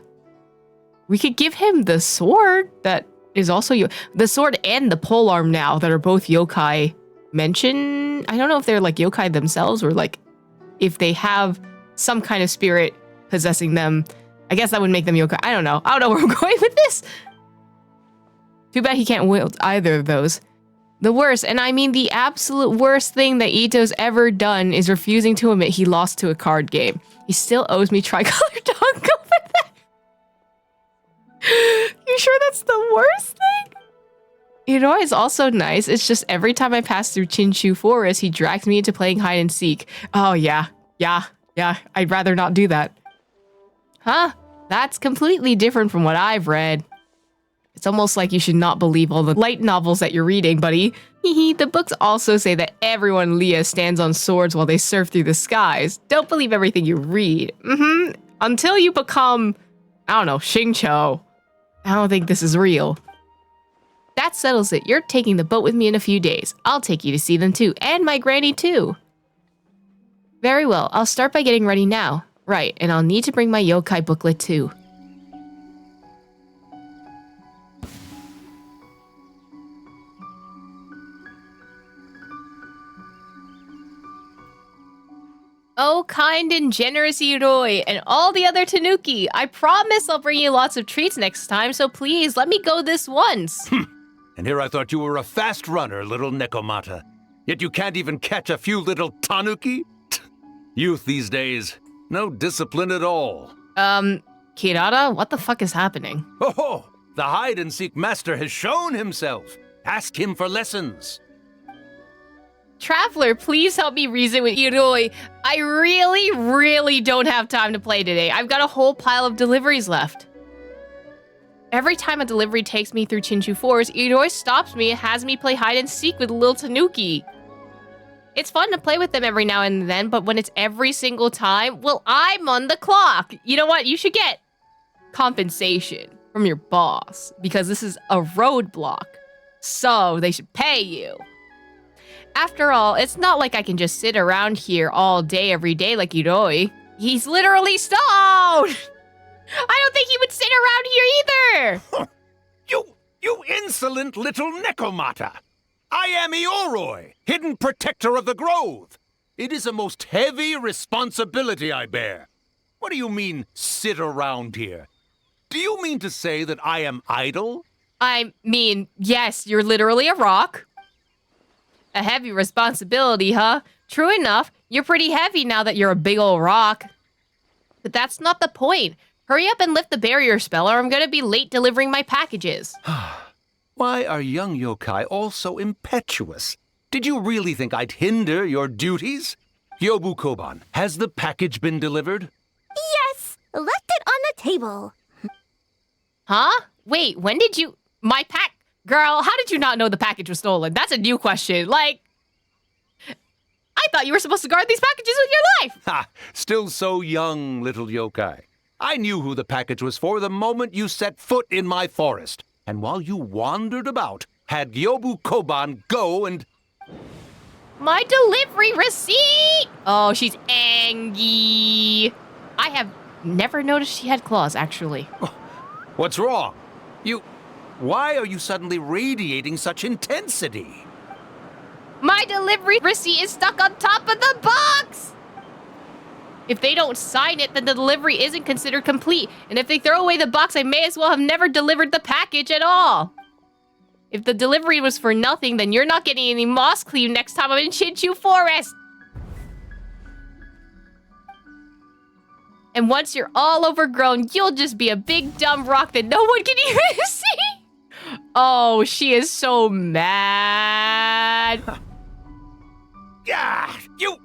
S3: We could give him the sword that is also the sword and the polearm now that are both yokai mentioned. I don't know if they're like yokai themselves or like if they have some kind of spirit possessing them. I guess that would make them yokai. I don't know where I'm going with this. Too bad he can't wield either of those. The worst, and I mean the absolute worst thing that Ito's ever done is refusing to admit he lost to a card game. He still owes me tricolor tongue over that. You sure that's the worst thing? Iroi is also nice. It's just every time I pass through Chinshu Forest, he drags me into playing hide and seek. Oh, yeah. I'd rather not do that.
S1: Huh? That's completely different from what I've read. It's almost like you should not believe all the light novels that you're reading, buddy. The books also say that everyone in Leah stands on swords while they surf through the skies. Don't believe everything you read. Until you become, I don't know, Xingqiu. I don't think this is real. That settles it. You're taking the boat with me in a few days. I'll take you to see them too, and my granny too. Very well, I'll start by getting ready now. Right, and I'll need to bring my yokai booklet too. Oh, kind and generous Yoroi, and all the other Tanuki. I promise I'll bring you lots of treats next time, so please let me go this once.
S16: And here I thought you were a fast runner, little Nekomata. Yet you can't even catch a few little tanuki? Youth these days, no discipline at all.
S1: Kirara, what the fuck is happening?
S16: Oh, the hide-and-seek master has shown himself. Ask him for lessons.
S1: Traveler, please help me reason with Yoroi. I really don't have time to play today. I've got a whole pile of deliveries left. Every time a delivery takes me through Chinchu Forest, Yoroi stops me and has me play hide and seek with Lil Tanuki. It's fun to play with them every now and then, but when it's every single time, well, I'm on the clock. You know what? You should get compensation from your boss because this is a roadblock. So they should pay you. After all, it's not like I can just sit around here all day, every day like Yoroi. He's literally stoned! I don't think he would sit around here either!
S16: You insolent little Nekomata! I am Ioroi, hidden protector of the grove. It is a most heavy responsibility I bear. What do you mean, sit around here? Do you mean to say that I am idle?
S1: I mean, yes, you're literally a rock. A heavy responsibility, huh? True enough, you're pretty heavy now that you're a big old rock. But that's not the point. Hurry up and lift the barrier spell or I'm gonna be late delivering my packages.
S16: Why are young yokai all so impetuous? Did you really think I'd hinder your duties? Yobu Koban, has the package been delivered?
S13: Yes! Left it on the table.
S1: Huh? Wait, when did you... My pack... Girl, how did you not know the package was stolen? That's a new question. Like... I thought you were supposed to guard these packages with your life!
S16: Ha! Still so young, little yokai. I knew who the package was for the moment you set foot in my forest. And while you wandered about, had Yobu Koban go and...
S1: My delivery receipt! Oh, she's angry. I have never noticed she had claws, actually.
S16: What's wrong? Why are you suddenly radiating such intensity?
S1: My delivery receipt is stuck on top of the box! If they don't sign it, then the delivery isn't considered complete. And if they throw away the box, I may as well have never delivered the package at all. If the delivery was for nothing, then you're not getting any moss cleave next time I'm in Chinchu Forest. And once you're all overgrown, you'll just be a big dumb rock that no one can even see. Oh, she is so mad.
S16: Yeah, you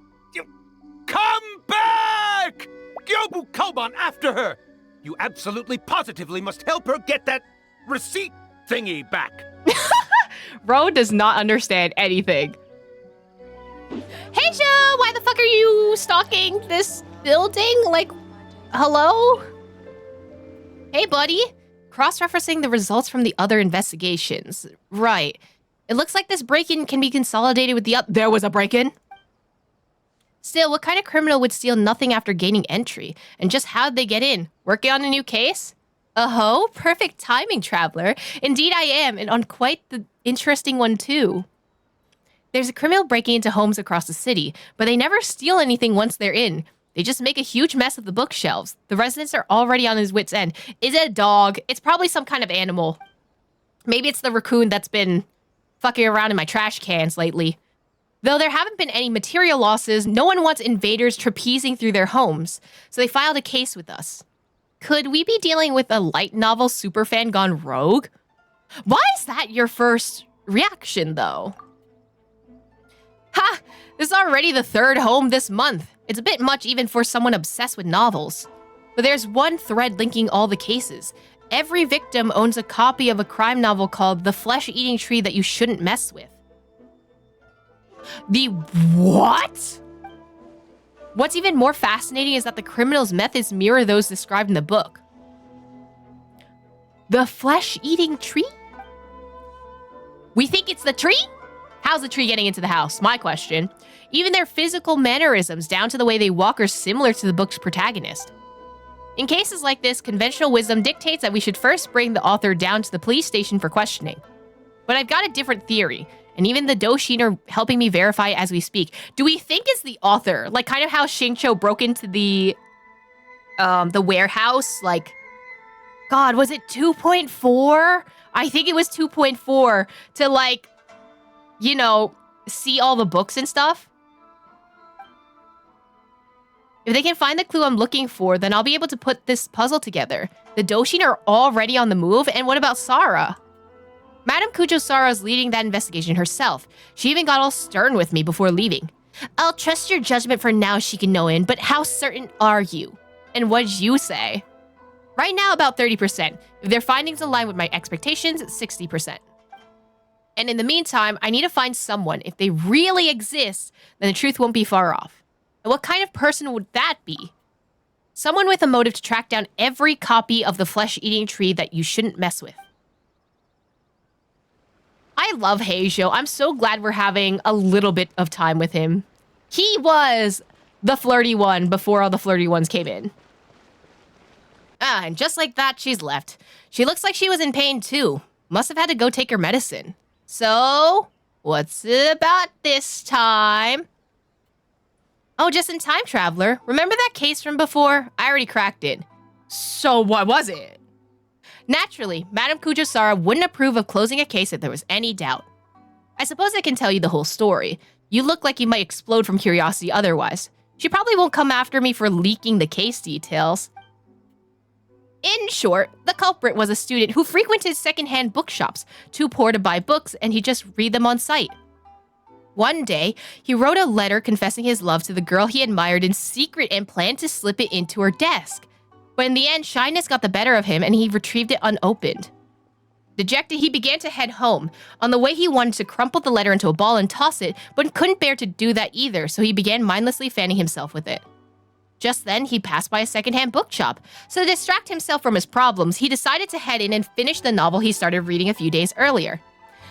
S16: come back! Yobu Koban after her! You absolutely positively must help her get that receipt thingy back.
S1: Ro does not understand anything. Hey, Joe, why the fuck are you stalking this building? Like, hello? Hey, buddy. Cross-referencing the results from the other investigations. Right. It looks like this break-in can be consolidated with the There was a break-in? Still, what kind of criminal would steal nothing after gaining entry? And just how'd they get in? Working on a new case? Oh, perfect timing, traveler. Indeed I am, and on quite the interesting one too. There's a criminal breaking into homes across the city, but they never steal anything once they're in. They just make a huge mess of the bookshelves. The residents are already on his wit's end. Is it a dog? It's probably some kind of animal. Maybe it's the raccoon that's been fucking around in my trash cans lately. Though there haven't been any material losses, no one wants invaders trapezing through their homes, so they filed a case with us. Could we be dealing with a light novel superfan gone rogue? Why is that your first reaction, though? Ha! This is already the third home this month. It's a bit much even for someone obsessed with novels.
S3: But there's one thread linking all the cases. Every victim owns a copy of a crime novel called The Flesh-Eating Tree That You Shouldn't Mess With. The what? What's even more fascinating is that the criminal's methods mirror those described in the book. The flesh-eating tree? We think it's the tree? How's the tree getting into the house? My question. Even their physical mannerisms, down to the way they walk, are similar to the book's protagonist. In cases like this, conventional wisdom dictates that we should first bring the author down to the police station for questioning. But I've got a different theory, and even the Doshin are helping me verify as we speak. Do we think it's the author? Like kind of how Shincho broke into the warehouse? Like, God, was it 2.4? I think it was 2.4 to like, you know, see all the books and stuff. If they can find the clue I'm looking for, then I'll be able to put this puzzle together. The Doshin are already on the move, and what about Sara? Madame Kujo-Sara is leading that investigation herself. She even got all stern with me before leaving. I'll trust your judgment for now, Shikanoin, but how certain are you? And what'd you say? Right now, about 30%. If their findings align with my expectations, 60%. And in the meantime, I need to find someone. If they really exist, then the truth won't be far off. And what kind of person would that be? Someone with a motive to track down every copy of the flesh-eating tree that you shouldn't mess with. I love Heizou. I'm so glad we're having a little bit of time with him. He was the flirty one before all the flirty ones came in. Ah, and just like that, she's left. She looks like she was in pain too. Must have had to go take her medicine. So, what's it about this time? Oh, just in time, Traveler. Remember that case from before? I already cracked it. So what was it? Naturally, Madame Kujo-Sara wouldn't approve of closing a case if there was any doubt. I suppose I can tell you the whole story. You look like you might explode from curiosity otherwise. She probably won't come after me for leaking the case details. In short, the culprit was a student who frequented secondhand bookshops, too poor to buy books, and he'd just read them on sight. One day, he wrote a letter confessing his love to the girl he admired in secret and planned to slip it into her desk. But in the end, shyness got the better of him and he retrieved it unopened. Dejected, he began to head home. On the way, he wanted to crumple the letter into a ball and toss it, but couldn't bear to do that either, so he began mindlessly fanning himself with it. Just then, he passed by a secondhand bookshop. So to distract himself from his problems, he decided to head in and finish the novel he started reading a few days earlier.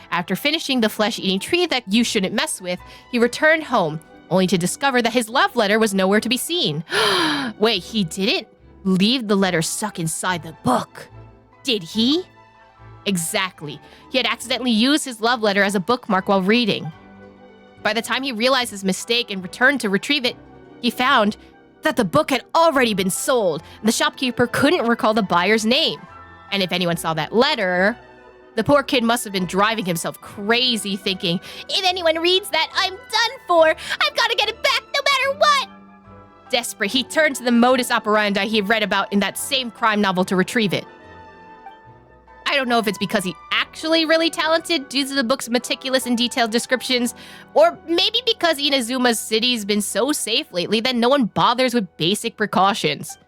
S3: After finishing The Flesh-Eating Tree That You Shouldn't Mess With, he returned home, only to discover that his love letter was nowhere to be seen. Wait, he didn't leave the letter stuck inside the book, did he? Exactly. He had accidentally used his love letter as a bookmark while reading. By the time he realized his mistake and returned to retrieve it, he found that the book had already been sold. The shopkeeper couldn't recall the buyer's name. And if anyone saw that letter, the poor kid must have been driving himself crazy thinking, if anyone reads that, I'm done for. I've got to get it back no matter what. Desperate, he turned to the modus operandi he read about in that same crime novel to retrieve it. I don't know if it's because he's actually really talented due to the book's meticulous and detailed descriptions, or maybe because Inazuma's city's been so safe lately that no one bothers with basic precautions.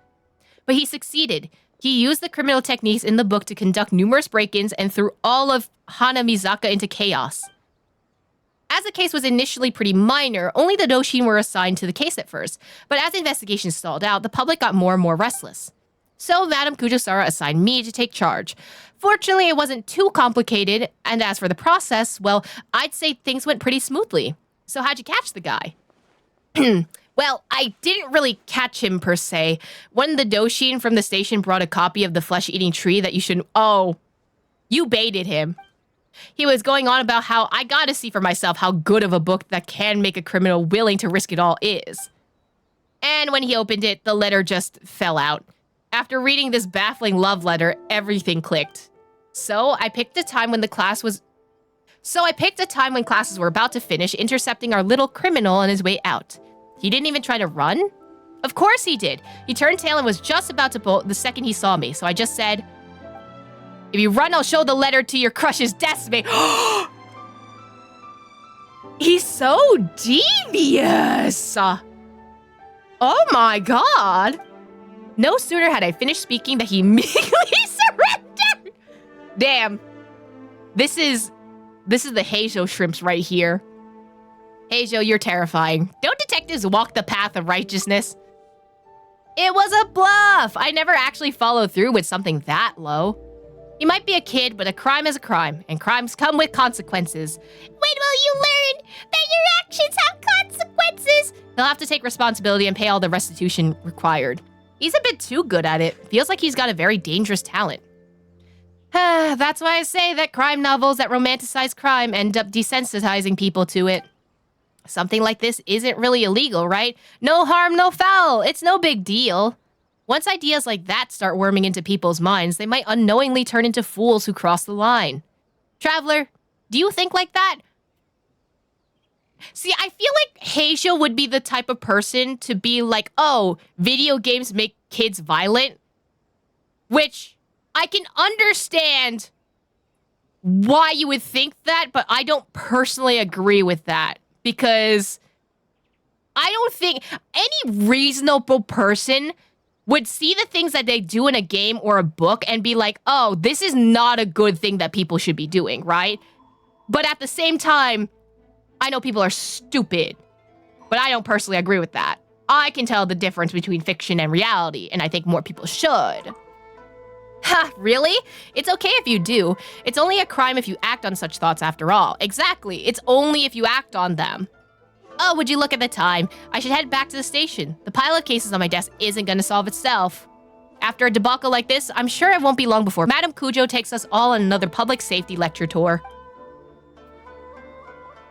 S3: But he succeeded. He used the criminal techniques in the book to conduct numerous break-ins and threw all of Hanamizaka into chaos. As the case was initially pretty minor, only the Doshin were assigned to the case at first, but as investigations stalled out, the public got more and more restless. So Madame Kujo-Sara assigned me to take charge. Fortunately, it wasn't too complicated, and as for the process, well, I'd say things went pretty smoothly. So how'd you catch the guy? Well, I didn't really catch him per se. When the Doshin from the station brought a copy of The Flesh-Eating Tree That You Shouldn't... Oh, you baited him. He was going on about how I gotta see for myself how good of a book that can make a criminal willing to risk it all is. And when he opened it, the letter just fell out. After reading this baffling love letter, everything clicked. So I picked a time when classes were about to finish, intercepting our little criminal on his way out. He didn't even try to run? Of course he did. He turned tail and was just about to bolt the second he saw me, so I just said, if you run, I'll show the letter to your crush's destiny. He's so devious. Oh my god. No sooner had I finished speaking that he immediately surrendered. Damn. This is the Heizou shrimps right here. Heizou, you're terrifying. Don't detectives walk the path of righteousness? It was a bluff. I never actually followed through with something that low. You might be a kid, but a crime is a crime, and crimes come with consequences. When will you learn that your actions have consequences? He'll have to take responsibility and pay all the restitution required. He's a bit too good at it. Feels like he's got a very dangerous talent. That's why I say that crime novels that romanticize crime end up desensitizing people to it. Something like this isn't really illegal, right? No harm, no foul. It's no big deal. Once ideas like that start worming into people's minds, they might unknowingly turn into fools who cross the line. Traveler, do you think like that? See, I feel like Heizou would be the type of person to be like, oh, video games make kids violent. Which I can understand why you would think that, but I don't personally agree with that. Because I don't think any reasonable person would see the things that they do in a game or a book and be like, oh, this is not a good thing that people should be doing, right? But at the same time, I know people are stupid, but I don't personally agree with that. I can tell the difference between fiction and reality, and I think more people should. Ha, really? It's okay if you do. It's only a crime if you act on such thoughts after all. Exactly, it's only if you act on them. Oh, would you look at the time? I should head back to the station. The pile of cases on my desk isn't gonna solve itself. After a debacle like this, I'm sure it won't be long before Madame Kujo takes us all on another public safety lecture tour.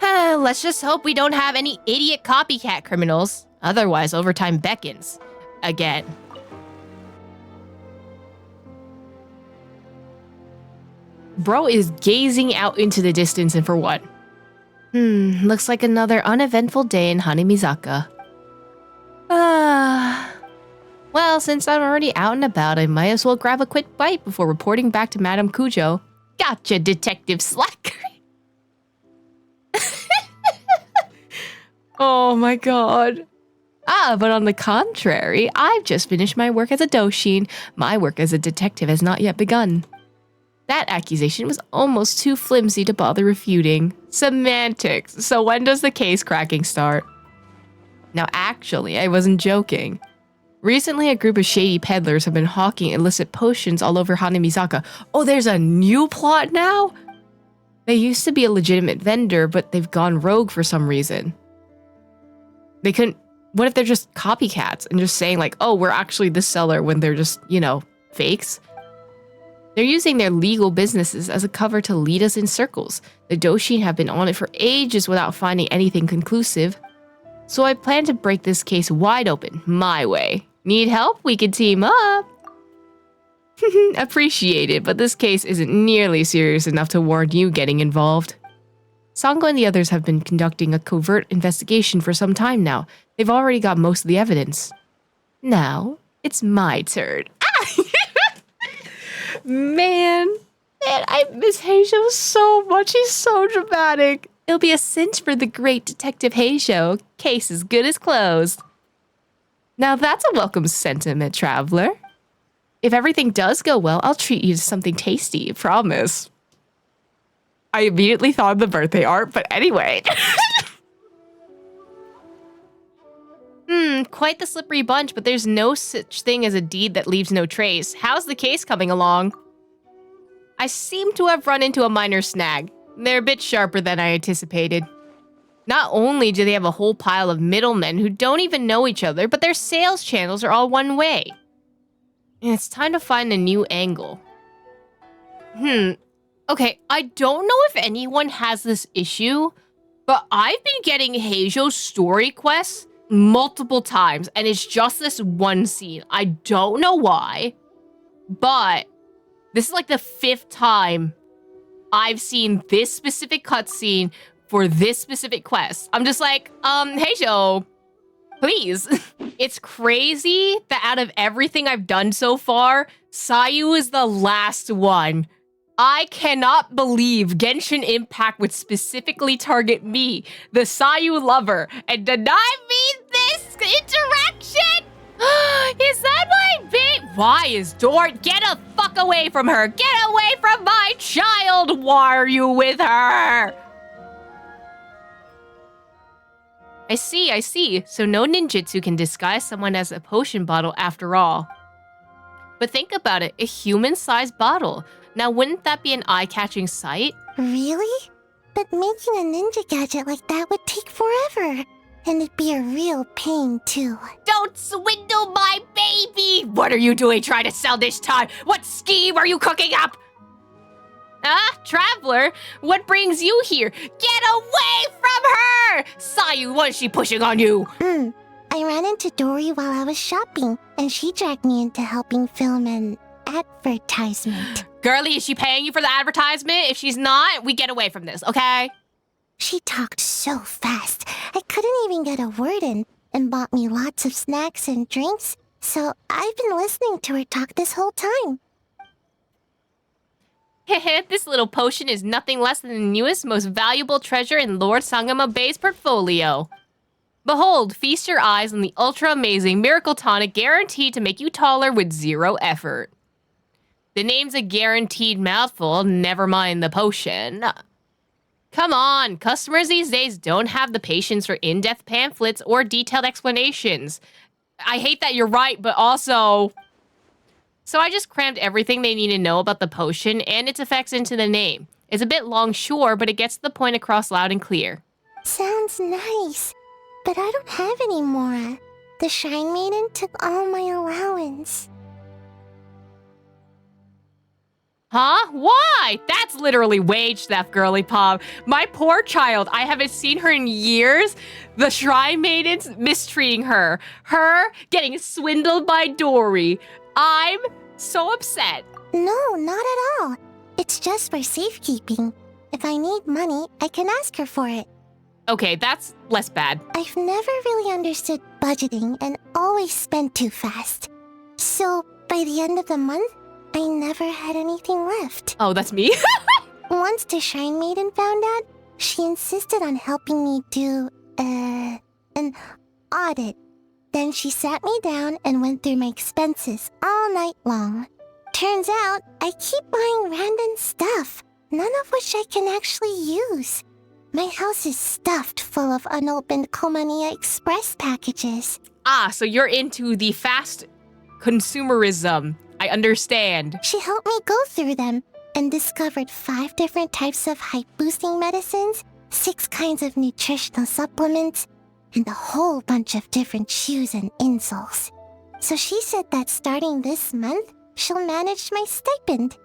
S3: Let's just hope we don't have any idiot copycat criminals. Otherwise, overtime beckons. Again. Bro is gazing out into the distance, and for what? Looks like another uneventful day in Hanamizaka. Well, since I'm already out and about, I might as well grab a quick bite before reporting back to Madame Kujo. Gotcha, Detective Slacker. Oh my god. But on the contrary, I've just finished my work as a doshin. My work as a detective has not yet begun. That accusation was almost too flimsy to bother refuting. Semantics. So when does the case cracking start? Now actually, I wasn't joking. Recently, a group of shady peddlers have been hawking illicit potions all over Hanamizaka. Oh, there's a new plot now? They used to be a legitimate vendor, but they've gone rogue for some reason. They couldn't... What if they're just copycats and just saying like, oh, we're actually the seller when they're just, you know, fakes? They're using their legal businesses as a cover to lead us in circles. The Doshin have been on it for ages without finding anything conclusive. So I plan to break this case wide open, my way. Need help? We can team up. Appreciate it, but this case isn't nearly serious enough to warrant you getting involved. Sango and the others have been conducting a covert investigation for some time now. They've already got most of the evidence. Now, it's my turn. Man, I miss Heizou so much. He's so dramatic. It'll be a cinch for the great Detective Heizou. Case as good as closed. Now that's a welcome sentiment, traveler. If everything does go well, I'll treat you to something tasty, promise. I immediately thought of the birthday art, but anyway. Quite the slippery bunch, but there's no such thing as a deed that leaves no trace. How's the case coming along? I seem to have run into a minor snag. They're a bit sharper than I anticipated. Not only do they have a whole pile of middlemen who don't even know each other, but their sales channels are all one way. And it's time to find a new angle. Okay, I don't know if anyone has this issue, but I've been getting Heizou's story quests multiple times, and it's just this one scene. I don't know why, but this is like the 5th time I've seen this specific cutscene for this specific quest. I'm just like, Heizou, please. It's crazy that out of everything I've done so far, Sayu is the last one. I cannot believe Genshin Impact would specifically target me, the Sayu lover, and deny me this interaction! Is that my Why is get the fuck away from her? Get away from my child! Why are you with her? I see. So no ninjutsu can disguise someone as a potion bottle after all. But think about it, a human-sized bottle. Now wouldn't that be an eye-catching sight?
S13: Really? But making a ninja gadget like that would take forever. And it'd be a real pain, too.
S3: Don't swindle my baby! What are you doing trying to sell this toy? What scheme are you cooking up? Traveler, what brings you here? Get away from her! Sayu, what is she pushing on you?
S13: I ran into Dory while I was shopping, and she dragged me into helping film an advertisement.
S3: Girlie, is she paying you for the advertisement? If she's not, we get away from this, okay?
S13: She talked so fast, I couldn't even get a word in, and bought me lots of snacks and drinks, so I've been listening to her talk this whole time.
S3: This little potion is nothing less than the newest, most valuable treasure in Lord Sangama Bay's portfolio. Behold, feast your eyes on the ultra-amazing miracle tonic guaranteed to make you taller with zero effort. The name's a guaranteed mouthful, never mind the potion. Come on, customers these days don't have the patience for in-depth pamphlets or detailed explanations. I hate that you're right, but also... So I just crammed everything they need to know about the potion and its effects into the name. It's a bit long, sure, but it gets the point across loud and clear.
S13: Sounds nice, but I don't have any more. The Shrine Maiden took all my allowance.
S3: Huh? Why? That's literally wage theft, girly pop. My poor child, I haven't seen her in years. The Shrine Maiden's mistreating her. Her getting swindled by Dory. I'm so upset.
S13: No, not at all. It's just for safekeeping. If I need money, I can ask her for it.
S3: Okay, that's less bad.
S13: I've never really understood budgeting and always spent too fast. So, by the end of the month, I never had anything left.
S3: Oh, that's me?
S13: Once the Shrine Maiden found out, she insisted on helping me do, an audit. Then she sat me down and went through my expenses all night long. Turns out, I keep buying random stuff, none of which I can actually use. My house is stuffed full of unopened Komaniya Express packages.
S3: So you're into the fast consumerism. I understand.
S13: She helped me go through them and discovered 5 different types of height-boosting medicines, 6 kinds of nutritional supplements, and a whole bunch of different shoes and insoles. So she said that starting this month, she'll manage my stipend.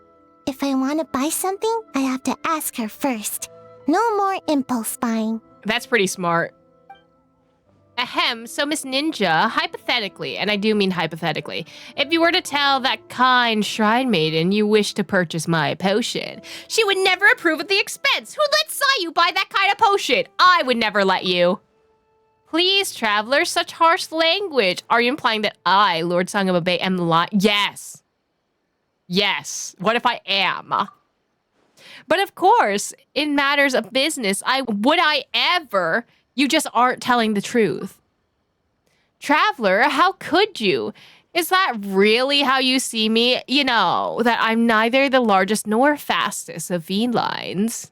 S13: If I want to buy something, I have to ask her first. No more impulse buying.
S3: That's pretty smart. Ahem, so Miss Ninja, hypothetically, and I do mean hypothetically, if you were to tell that kind Shrine Maiden you wish to purchase my potion, she would never approve of the expense. Who lets Sayu buy that kind of potion? I would never let you. Please, traveler, such harsh language. Are you implying that I, Lord Sangama Bay, am lying? Yes. Yes. What if I am? But of course, in matters of business, would I ever? You just aren't telling the truth. Traveler, how could you? Is that really how you see me? You know, that I'm neither the largest nor fastest of felines.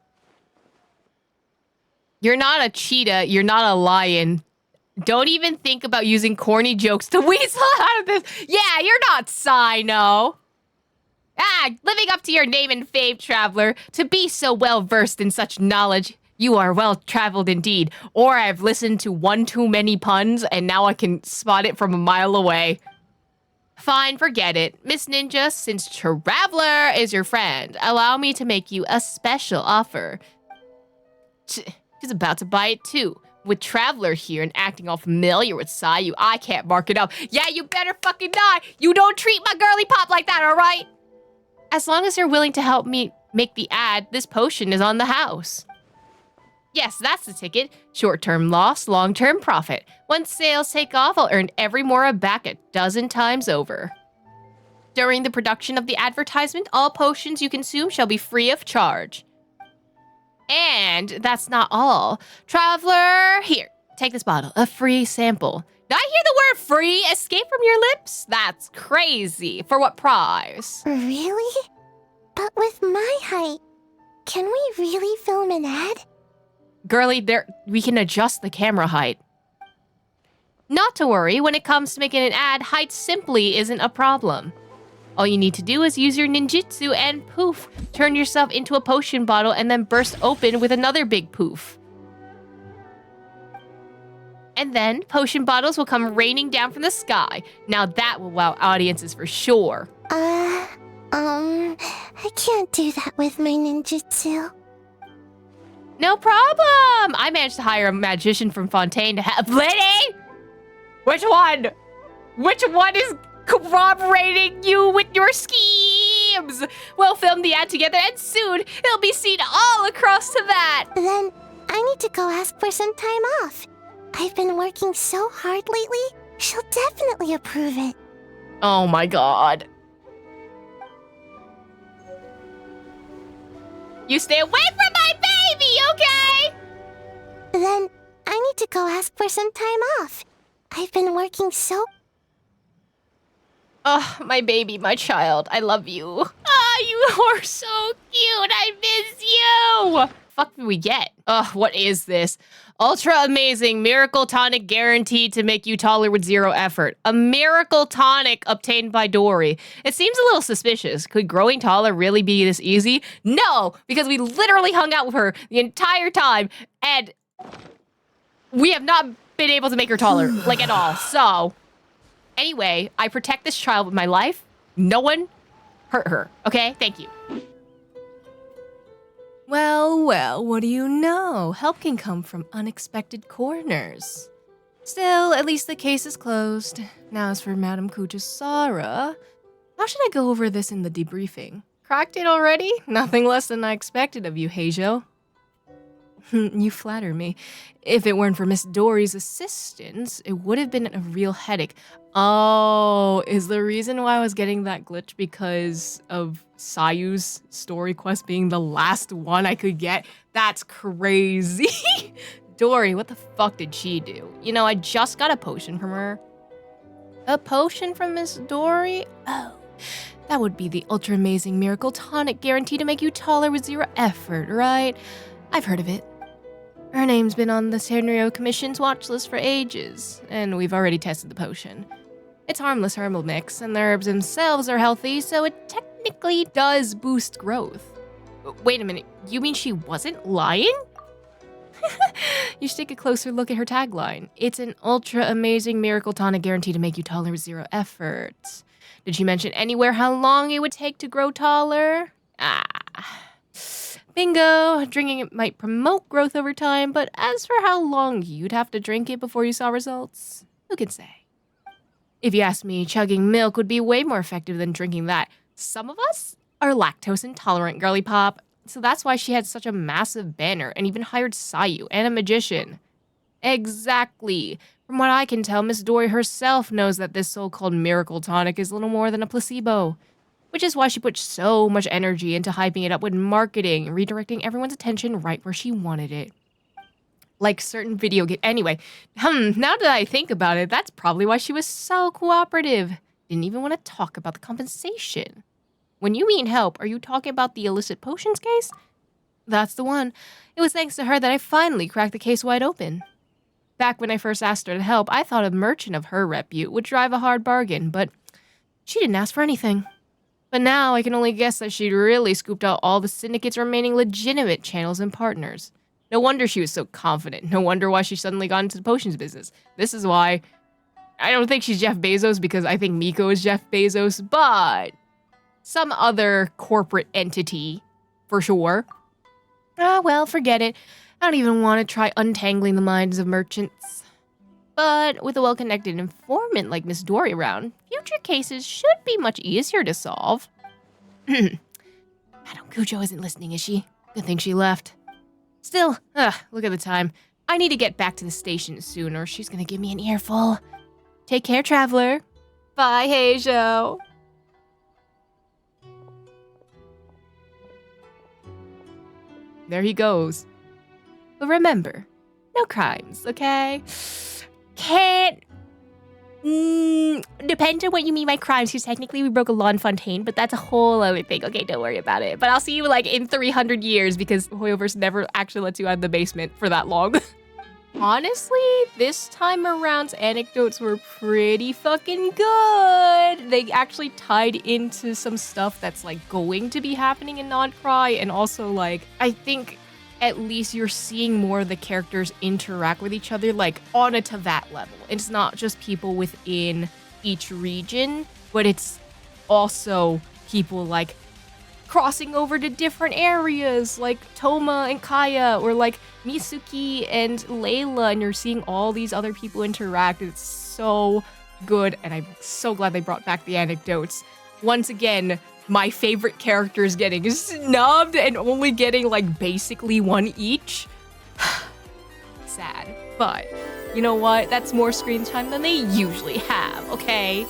S3: You're not a cheetah, you're not a lion. Don't even think about using corny jokes to weasel out of this. Yeah, you're not Cyno. Living up to your name and fame, traveler. To be so well versed in such knowledge, you are well traveled indeed. Or I've listened to one too many puns and now I can spot it from a mile away. Fine, forget it. Miss Ninja, since Traveler is your friend, allow me to make you a special offer. She's about to buy it too. With Traveler here and acting all familiar with Sayu, I can't mark it up. Yeah, you better fucking not. You don't treat my girly pop like that, all right? As long as you're willing to help me make the ad, this potion is on the house. Yes, that's the ticket. Short-term loss, long-term profit. Once sales take off, I'll earn every mora back a dozen times over. During the production of the advertisement, all potions you consume shall be free of charge. And that's not all. Traveler, here, Take this bottle. A free sample. Did I hear the word free escape from your lips? That's crazy. For what prize?
S13: Really? But with my height, can we really film an ad?
S3: Girlie, we can adjust the camera height. Not to worry, when it comes to making an ad, height simply isn't a problem. All you need to do is use your ninjutsu and poof, turn yourself into a potion bottle and then burst open with another big poof. And then potion bottles will come raining down from the sky. Now that will wow audiences for sure.
S13: I can't do that with my ninjutsu.
S3: No problem! I managed to hire a magician from Fontaine to help. Lyney! Which one? Which one is corroborating you with your schemes? We'll film the ad together and soon it'll be seen all across to that.
S13: Then I need to go ask for some time off. I've been working so hard lately, she'll definitely approve it.
S3: Oh my god. You stay away from my baby, okay?
S13: Then I need to go ask for some time off. I've been working so...
S3: Oh, my baby, my child, I love you. Ah, you are so cute, I miss you. Fuck did we get? Ugh, what is this? Ultra amazing miracle tonic guaranteed to make you taller with zero effort. A miracle tonic obtained by Dory. It seems a little suspicious. Could growing taller really be this easy? No, because we literally hung out with her the entire time and we have not been able to make her taller, like at all. So, anyway, I protect this child with my life. No one hurt her, okay? Thank you.
S1: Well, well, what do you know? Help can come from unexpected corners. Still, at least the case is closed. Now as for Madame Kujisara, how should I go over this in the debriefing? Cracked it already? Nothing less than I expected of you, Heizou. You flatter me. If it weren't for Miss Dory's assistance, it would have been a real headache. Oh, is the reason why I was getting that glitch because of Sayu's story quest being the last one I could get? That's crazy. Dory, what the fuck did she do? You know, I just got a potion from her. A potion from Miss Dory? Oh, that would be the ultra amazing miracle tonic guaranteed to make you taller with zero effort, right? I've heard of it. Her name's been on the Sanrio Commission's watch list for ages, and we've already tested the potion. It's harmless herbal mix, and the herbs themselves are healthy, so it technically does boost growth. Wait a minute, you mean she wasn't lying? You should take a closer look at her tagline. It's an ultra amazing miracle tonic guaranteed to make you taller with zero effort. Did she mention anywhere how long it would take to grow taller? Bingo! Drinking it might promote growth over time, but as for how long you'd have to drink it before you saw results, who can say? If you ask me, chugging milk would be way more effective than drinking that. Some of us are lactose intolerant, girly pop, so that's why she had such a massive banner and even hired Sayu and a magician. Exactly. From what I can tell, Miss Dory herself knows that this so-called miracle tonic is little more than a placebo. Which is why she put so much energy into hyping it up with marketing, redirecting everyone's attention right where she wanted it. Like certain video game. Anyway, now that I think about it, that's probably why she was so cooperative. Didn't even want to talk about the compensation. When you mean help, are you talking about the illicit potions case? That's the one. It was thanks to her that I finally cracked the case wide open. Back when I first asked her to help, I thought a merchant of her repute would drive a hard bargain, but she didn't ask for anything. But now I can only guess that she'd really scooped out all the syndicate's remaining legitimate channels and partners. No wonder she was so confident. No wonder why she suddenly got into the potions business. This is why I don't think she's Jeff Bezos, because I think Miko is Jeff Bezos, but some other corporate entity for sure. Well, forget it. I don't even want to try untangling the minds of merchants. But with a well-connected informant like Miss Dory around, future cases should be much easier to solve. Madame Kujo isn't listening, is she? Good thing she left. Still, look at the time. I need to get back to the station soon, or she's gonna give me an earful. Take care, traveler. Bye, Heizou. There he goes. But remember,
S3: No crimes, okay? Can't. Depends on what you mean by crimes, because technically we broke a law in Fontaine, but that's a whole other thing. Okay, don't worry about it. But I'll see you like in 300 years because Hoyoverse never actually lets you out of the basement for that long. Honestly, this time around's anecdotes were pretty fucking good. They actually tied into some stuff that's like going to be happening in Non-Cry, and also like, I think at least you're seeing more of the characters interact with each other, like on a Teyvat level. It's not just people within each region, but it's also people like crossing over to different areas, like Thoma and Kaya, or like Mitsuki and Layla, and you're seeing all these other people interact. It's so good, and I'm so glad they brought back the anecdotes. Once again, my favorite characters getting snubbed and only getting like basically one each. Sad. But you know what? That's more screen time than they usually have, okay?